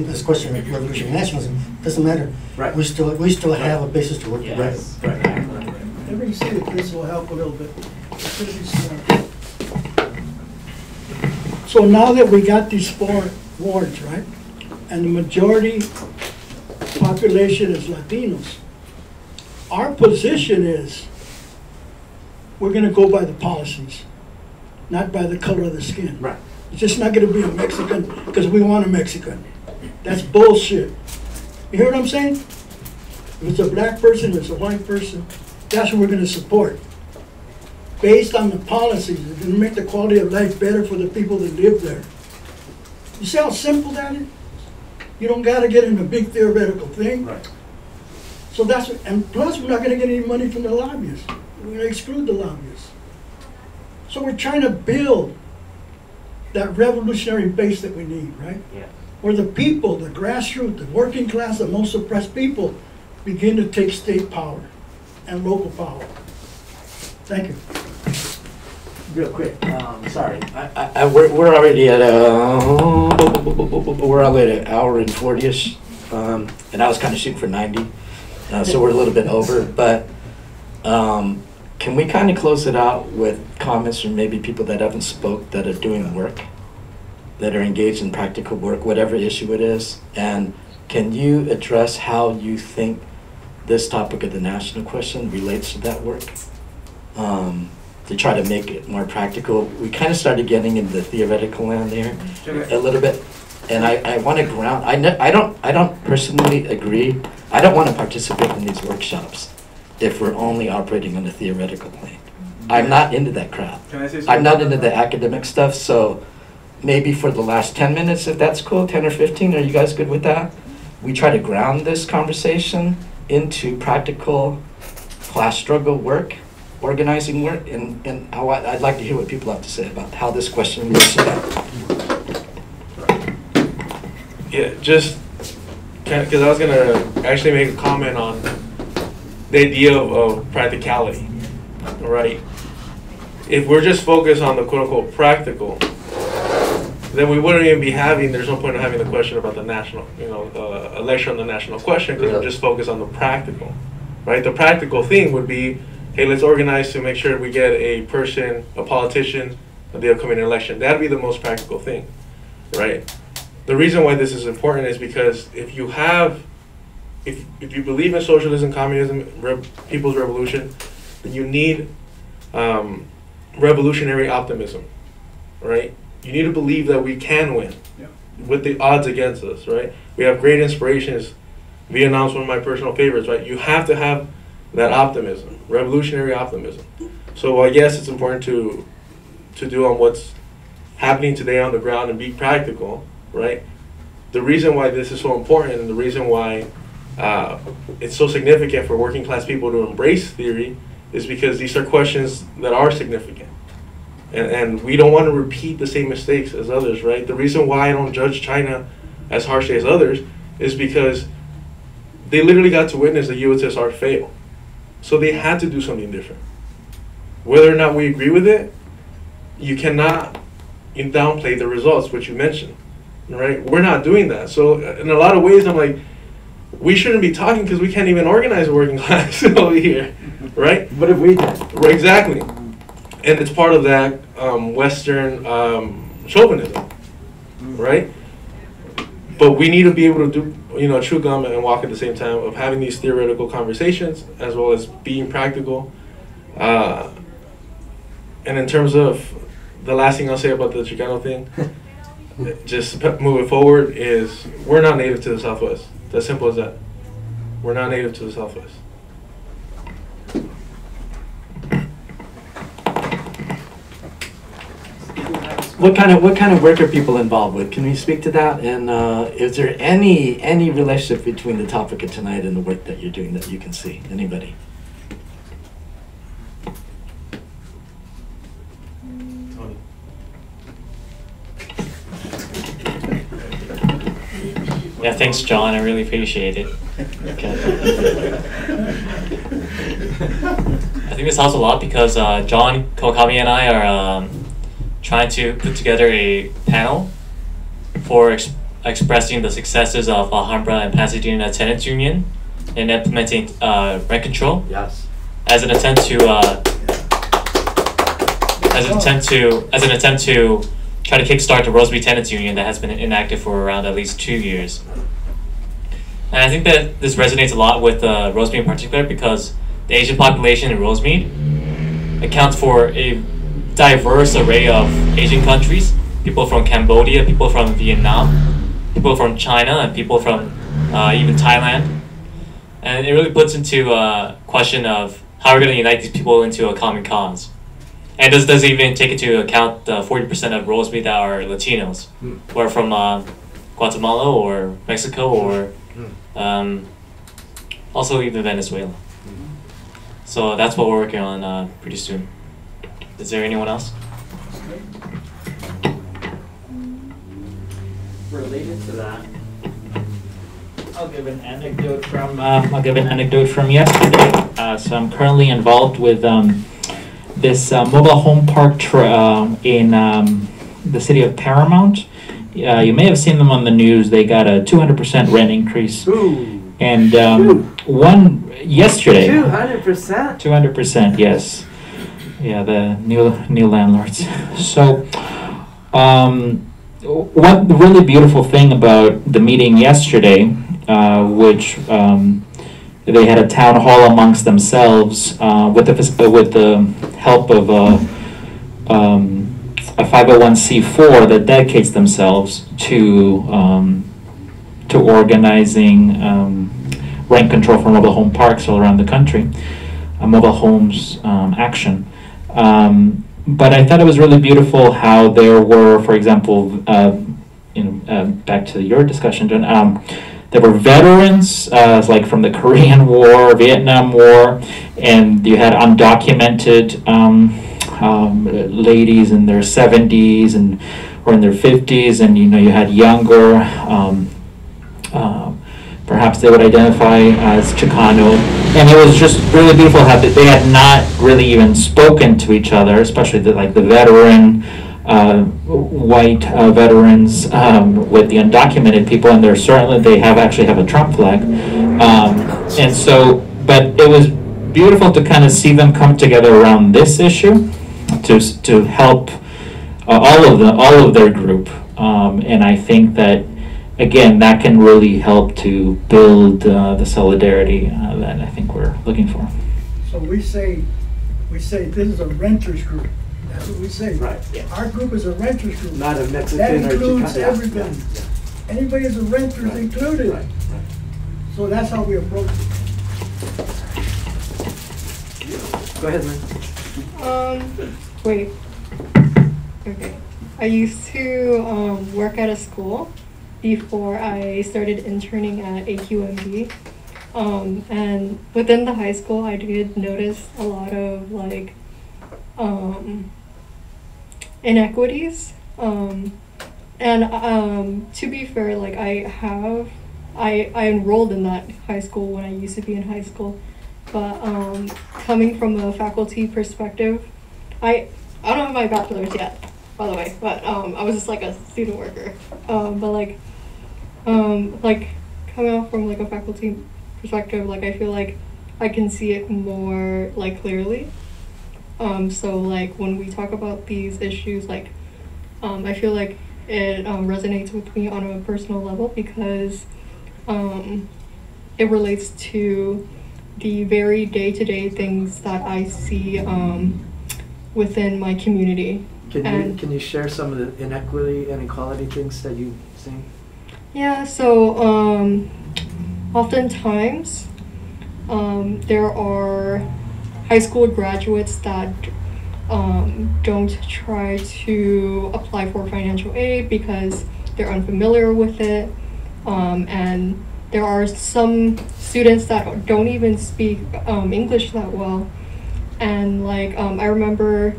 this question of revolutionary nationalism. Doesn't matter. Right. We still have a basis to work with. Yes. Right. Let me see if this will help a little bit. So now that we got these four wards, right, and the majority population is Latinos, our position is we're going to go by the policies, not by the color of the skin. Right. It's just not going to be a Mexican because we want a Mexican. That's bullshit. You hear what I'm saying? If it's a black person, if it's a white person, that's what we're going to support. Based on the policies, it's going to make the quality of life better for the people that live there. You see how simple that is? You don't got to get into a big theoretical thing. Right. So that's what, and plus we're not going to get any money from the lobbyists. We're going to exclude the lobbyists. So we're trying to build that revolutionary base that we need, right? Yeah. Where the people, the grassroots, the working class, the most oppressed people begin to take state power and local power. Thank you. Real quick, sorry. We're already at an hour and 40ish, and I was kind of shooting for 90, so we're a little bit over. But can we kind of close it out with comments from maybe people that haven't spoke that are doing work, that are engaged in practical work, whatever issue it is? And can you address how you think this topic of the national question relates to that work. To try to make it more practical. We kind of started getting into the theoretical land there a little bit. And I want to ground, I don't personally agree. I don't want to participate in these workshops if we're only operating on the theoretical plane. I'm not into that crap. I'm not into the academic stuff, so maybe for the last 10 minutes, if that's cool, 10 or 15, are you guys good with that? We try to ground this conversation into practical class struggle work, organizing work, and I'd like to hear what people have to say about how this question relates to that. Yeah, just because I was going to actually make a comment on the idea of practicality, right? If we're just focused on the quote-unquote practical, then we wouldn't even be having, there's no point in having the question about the national, a lecture on the national question, because we're just focused on the practical, right? The practical thing would be, hey, let's organize to make sure we get a person, a politician, at the upcoming election. That'd be the most practical thing, right? The reason why this is important is because if you believe in socialism, communism, people's revolution, then you need revolutionary optimism, right? You need to believe that we can win with the odds against us, right? We have great inspirations. Vietnam's one of my personal favorites, right? You have to have that optimism, revolutionary optimism. So I guess it's important to do on what's happening today on the ground and be practical, right? The reason why this is so important and the reason why it's so significant for working class people to embrace theory is because these are questions that are significant. And we don't want to repeat the same mistakes as others, right? The reason why I don't judge China as harshly as others is because they literally got to witness the USSR fail. So they had to do something different. Whether or not we agree with it, you cannot downplay the results, which you mentioned, right? We're not doing that. So in a lot of ways, I'm like, we shouldn't be talking because we can't even organize a working class over here, right? What have we done? Right, exactly. And it's part of that Western chauvinism, right? But we need to be able to do, chew gum and walk at the same time of having these theoretical conversations as well as being practical. And in terms of the last thing I'll say about the Chicano thing, just moving forward is we're not native to the Southwest. It's as simple as that. We're not native to the Southwest. What kind of work are people involved with? Can we speak to that? And is there any relationship between the topic of tonight and the work that you're doing that you can see? Anybody? Yeah, thanks, John. I really appreciate it. Okay. I think this helps a lot because John, Kokami, and I are trying to put together a panel for expressing the successes of Alhambra and Pasadena Tenants Union in implementing rent control. Yes. As an attempt to try to kickstart the Roseby Tenants Union that has been inactive for around at least 2 years. And I think that this resonates a lot with Rosemead in particular because the Asian population in Rosemead accounts for a diverse array of Asian countries, people from Cambodia, people from Vietnam, people from China, and people from even Thailand. And it really puts into question of how we're going to unite these people into a common cause. And this doesn't even take into account the 40% of Rosemead that are Latinos, who are from Guatemala or Mexico or also even Venezuela. So that's what we're working on pretty soon. Is there anyone else? Related to that, I'll give an anecdote from yesterday. So I'm currently involved with this mobile home park in the city of Paramount. You may have seen them on the news. They got a 200% rent increase. Ooh. And one yesterday. 200%? 200%, yes. Yeah, the new landlords. So, what the really beautiful thing about the meeting yesterday, which they had a town hall amongst themselves with the help of a 501c4 that dedicates themselves to organizing rent control for mobile home parks all around the country, mobile homes action. But I thought it was really beautiful how there were, for example, back to your discussion, John, there were veterans, like from the Korean War, Vietnam War, and you had undocumented ladies in their 70s or in their 50s, and you had younger, perhaps they would identify as Chicano, and it was just really beautiful how they had not really even spoken to each other, especially the veteran white veterans with the undocumented people, and they actually have a Trump flag, and so, but it was beautiful to kind of see them come together around this issue to help all of their group, and I think that again that can really help to build the solidarity that I think we're looking for. So we say this is a renters group. That's what we say. Right. Yeah. Our group is a renters group. Not a Mexican that or includes Chicano. everybody. Yeah. Anybody is a renter is included. Right. So that's how we approach it. Go ahead, man. Wait. Okay. I used to work at a school before I started interning at AQMB. And within the high school, I did notice a lot of inequities. And to be fair, I enrolled in that high school when I used to be in high school. But coming from a faculty perspective, I don't have my bachelor's yet, by the way, but I was just a student worker. But coming out from a faculty perspective, I feel like I can see it more clearly. So when we talk about these issues, I feel like it resonates with me on a personal level because it relates to the very day-to-day things that I see within my community. Can you share some of the inequity and equality things that you've seen? Yeah, so oftentimes there are high school graduates that don't try to apply for financial aid because they're unfamiliar with it, and there are some students that don't even speak English that well, and I remember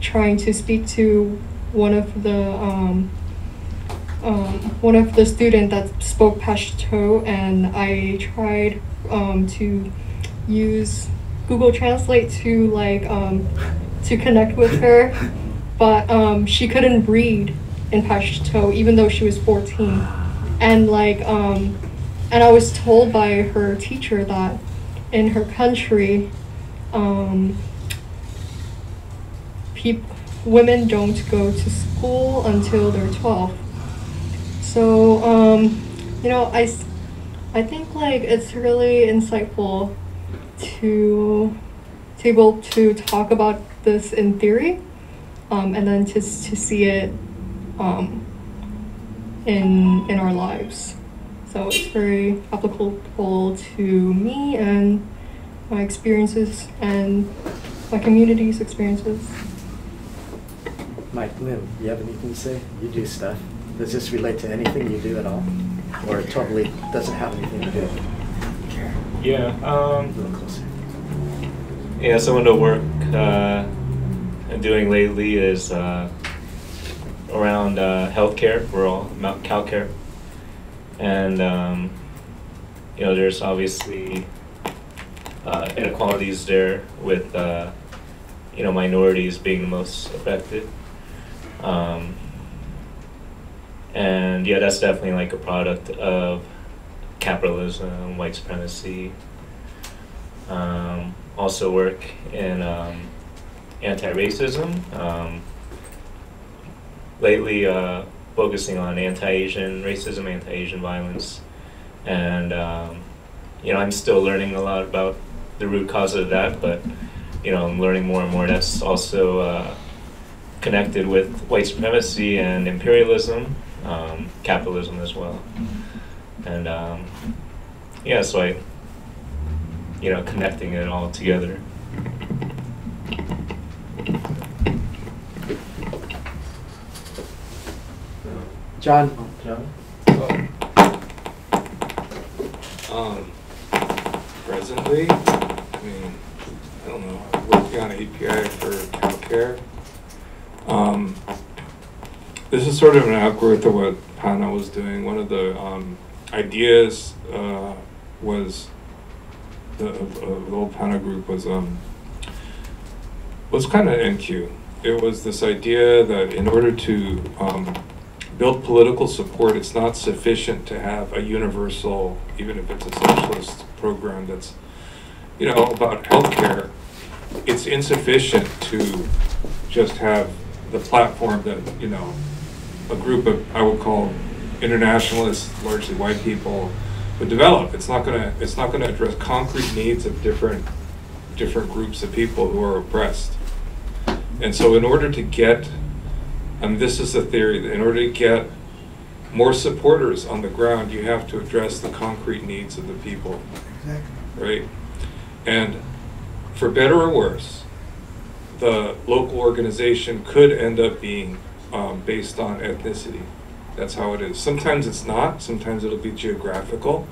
trying to speak to one of the students that spoke Pashto, and I tried to use Google Translate to connect with her, but she couldn't read in Pashto even though she was 14, and and I was told by her teacher that in her country, women don't go to school until they're 12. So, I think it's really insightful to be able to talk about this in theory, and then to see it in our lives. So it's very applicable to me and my experiences and my community's experiences. Mike, Lim, you have anything to say? You do stuff. Does this relate to anything you do at all? Or it totally doesn't have anything to do with it? Yeah. A little closer. Yeah, some of the work I'm doing lately is around healthcare. We're all about CalCare. And, there's obviously inequalities there with, minorities being the most affected. And yeah, that's definitely a product of capitalism, white supremacy. Also work in anti-racism. Lately, focusing on anti-Asian racism, anti-Asian violence, and I'm still learning a lot about the root cause of that, but I'm learning more and more. That's also connected with white supremacy and imperialism, capitalism as well. And so connecting it all together. John. Presently, I don't know, I'm working on an API for CalCare. This is sort of an outgrowth of what Pana was doing. One of the ideas was, the old Pana group was kind of NQ. It was this idea that in order to build political support, it's not sufficient to have a universal, even if it's a socialist program that's, about healthcare. It's insufficient to just have the platform that, a group of, I would call, internationalists, largely white people, would develop. It's not gonna address concrete needs of different groups of people who are oppressed. And so in order to get, this is the theory, that in order to get more supporters on the ground, you have to address the concrete needs of the people. Exactly. Right? And for better or worse, the local organization could end up being based on ethnicity. That's how it is. Sometimes it's not. Sometimes it'll be geographical.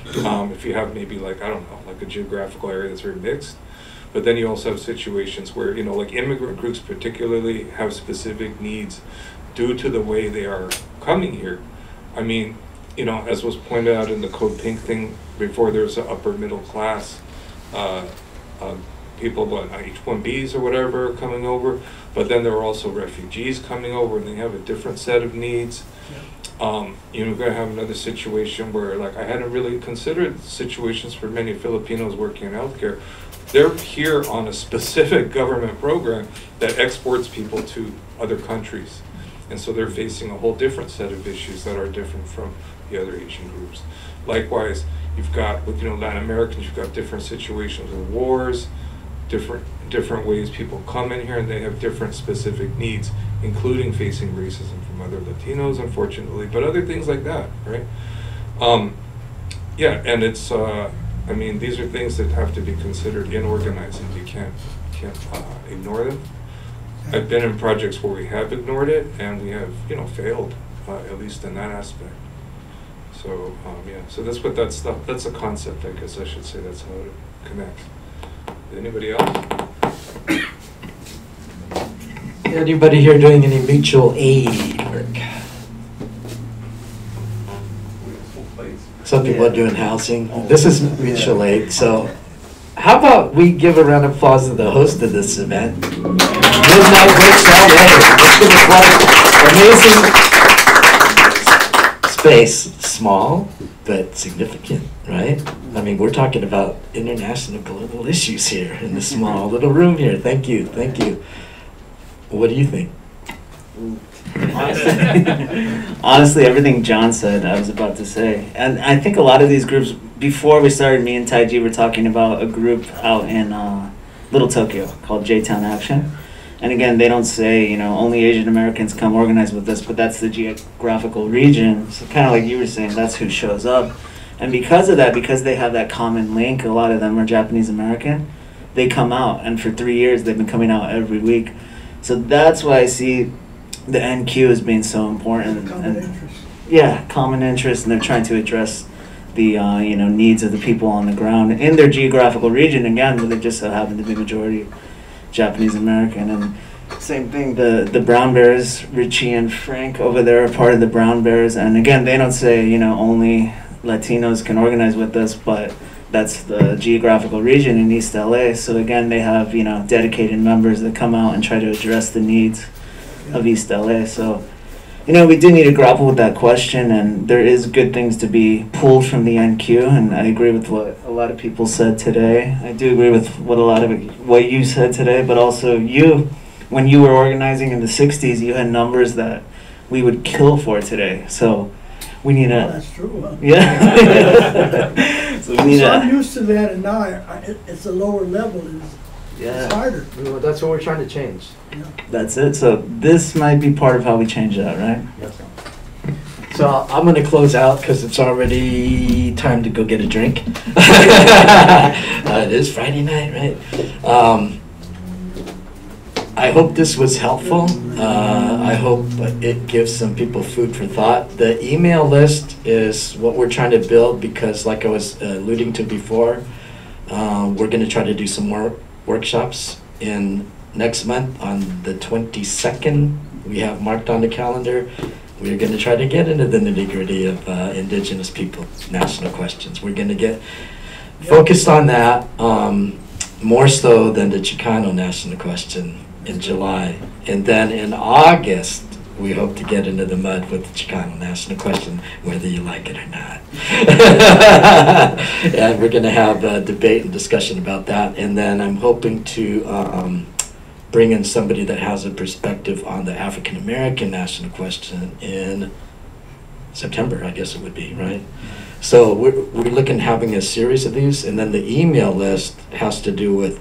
If you have maybe like a geographical area that's very mixed. But then you also have situations where, like immigrant groups particularly have specific needs due to the way they are coming here. As was pointed out in the Code Pink thing before, there's an upper middle class people, H-1Bs or whatever, coming over. But then there are also refugees coming over, and they have a different set of needs. You're going to have another situation where, I hadn't really considered situations for many Filipinos working in healthcare. They're here on a specific government program that exports people to other countries. And so they're facing a whole different set of issues that are different from the other Asian groups. Likewise, you've got, with Latin Americans, you've got different situations with wars, different ways people come in here, and they have different specific needs, including facing racism from other Latinos, unfortunately, but other things like that, right? And it's, these are things that have to be considered in organizing. You can't ignore them. I've been in projects where we have ignored it, and we have, failed, at least in that aspect. So, so that's a concept, I guess I should say. That's how it connects. Anybody else? Anybody here doing any mutual aid work? Some people are doing housing. This is mutual aid, so how about we give a round of applause to the host of this event? Midnight Breaks all day. Let's give applause. Amazing space, small but significant, right? We're talking about international global issues here in this small little room here. Thank you, thank you. What do you think? Honestly, everything John said, I was about to say. And I think a lot of these groups, before we started, me and Taiji were talking about a group out in Little Tokyo called J-Town Action. And again, they don't say, only Asian Americans come organize with us, but that's the geographical region. So kind of like you were saying, that's who shows up. And because of that, because they have that common link, a lot of them are Japanese American, they come out. And for 3 years, they've been coming out every week. So that's why I see the NQ as being so important. Common interest. Yeah, common interest, and they're trying to address the needs of the people on the ground in their geographical region, again, where they just so happen to be majority Japanese American. And same thing, the Brown Bears, Richie and Frank over there are part of the Brown Bears, and again, they don't say, only Latinos can organize with us, but that's the geographical region in East LA. So again, they have, dedicated members that come out and try to address the needs of East LA. So, we do need to grapple with that question, and there is good things to be pulled from the NQ, and I agree with what a lot of people said today. I do agree with what you said today, but also when you were organizing in the 60s, you had numbers that we would kill for today. So we need That's true, huh? Yeah. So we need So I'm a, used to that, and now it's a lower level. It's harder. Well, that's what we're trying to change. that's it. So this might be part of how we change that, right? Yes. So I'm going to close out because it's already time to go get a drink. It is Friday night, right? I hope this was helpful. I hope it gives some people food for thought. The email list is what we're trying to build because, like I was alluding to before, we're going to try to do some more workshops in next month on the 22nd. We have marked on the calendar. We're going to try to get into the nitty-gritty of Indigenous people national questions. We're going to get focused on that more so than the Chicano national question in July. And then in August, we hope to get into the mud with the Chicano national question, whether you like it or not. And we're going to have a debate and discussion about that. And then I'm hoping to bring in somebody that has a perspective on the African American national question in September, I guess it would be, right? So we're looking at having a series of these, and then the email list has to do with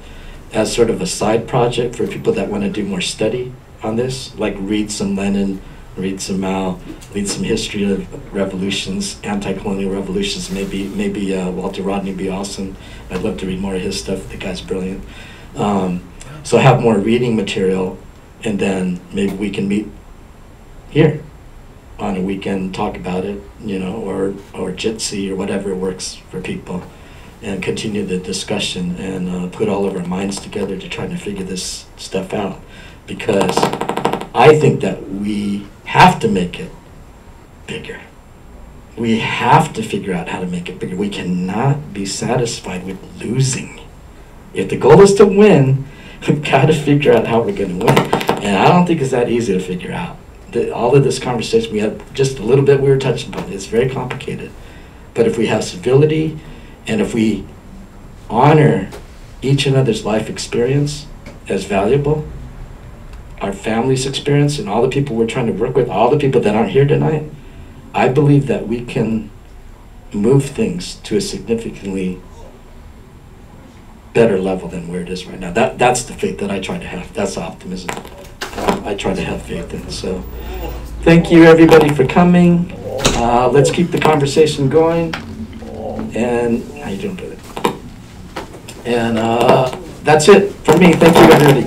as sort of a side project for people that want to do more study on this, like read some Lenin, read some Mao, read some history of revolutions, anti-colonial revolutions. Maybe Walter Rodney would be awesome. I'd love to read more of his stuff. The guy's brilliant. So have more reading material, and then maybe we can meet here on a weekend, talk about it, you know, or Jitsi or whatever works for people, and continue the discussion and put all of our minds together to try to figure this stuff out. Because I think that we have to make it bigger. We have to figure out how to make it bigger. We cannot be satisfied with losing. If the goal is to win, we've got to figure out how we're going to win. And I don't think it's that easy to figure out. All of this conversation, we had just a little bit we were touching upon. It's very complicated. But if we have civility, and if we honor each another's life experience as valuable, our family's experience, and all the people we're trying to work with, all the people that aren't here tonight, I believe that we can move things to a significantly better level than where it is right now. That's the faith that I try to have. That's the optimism I try to have faith in. So thank you everybody for coming. Let's keep the conversation going. And how you doing, brother? And that's it for me. Thank you everybody.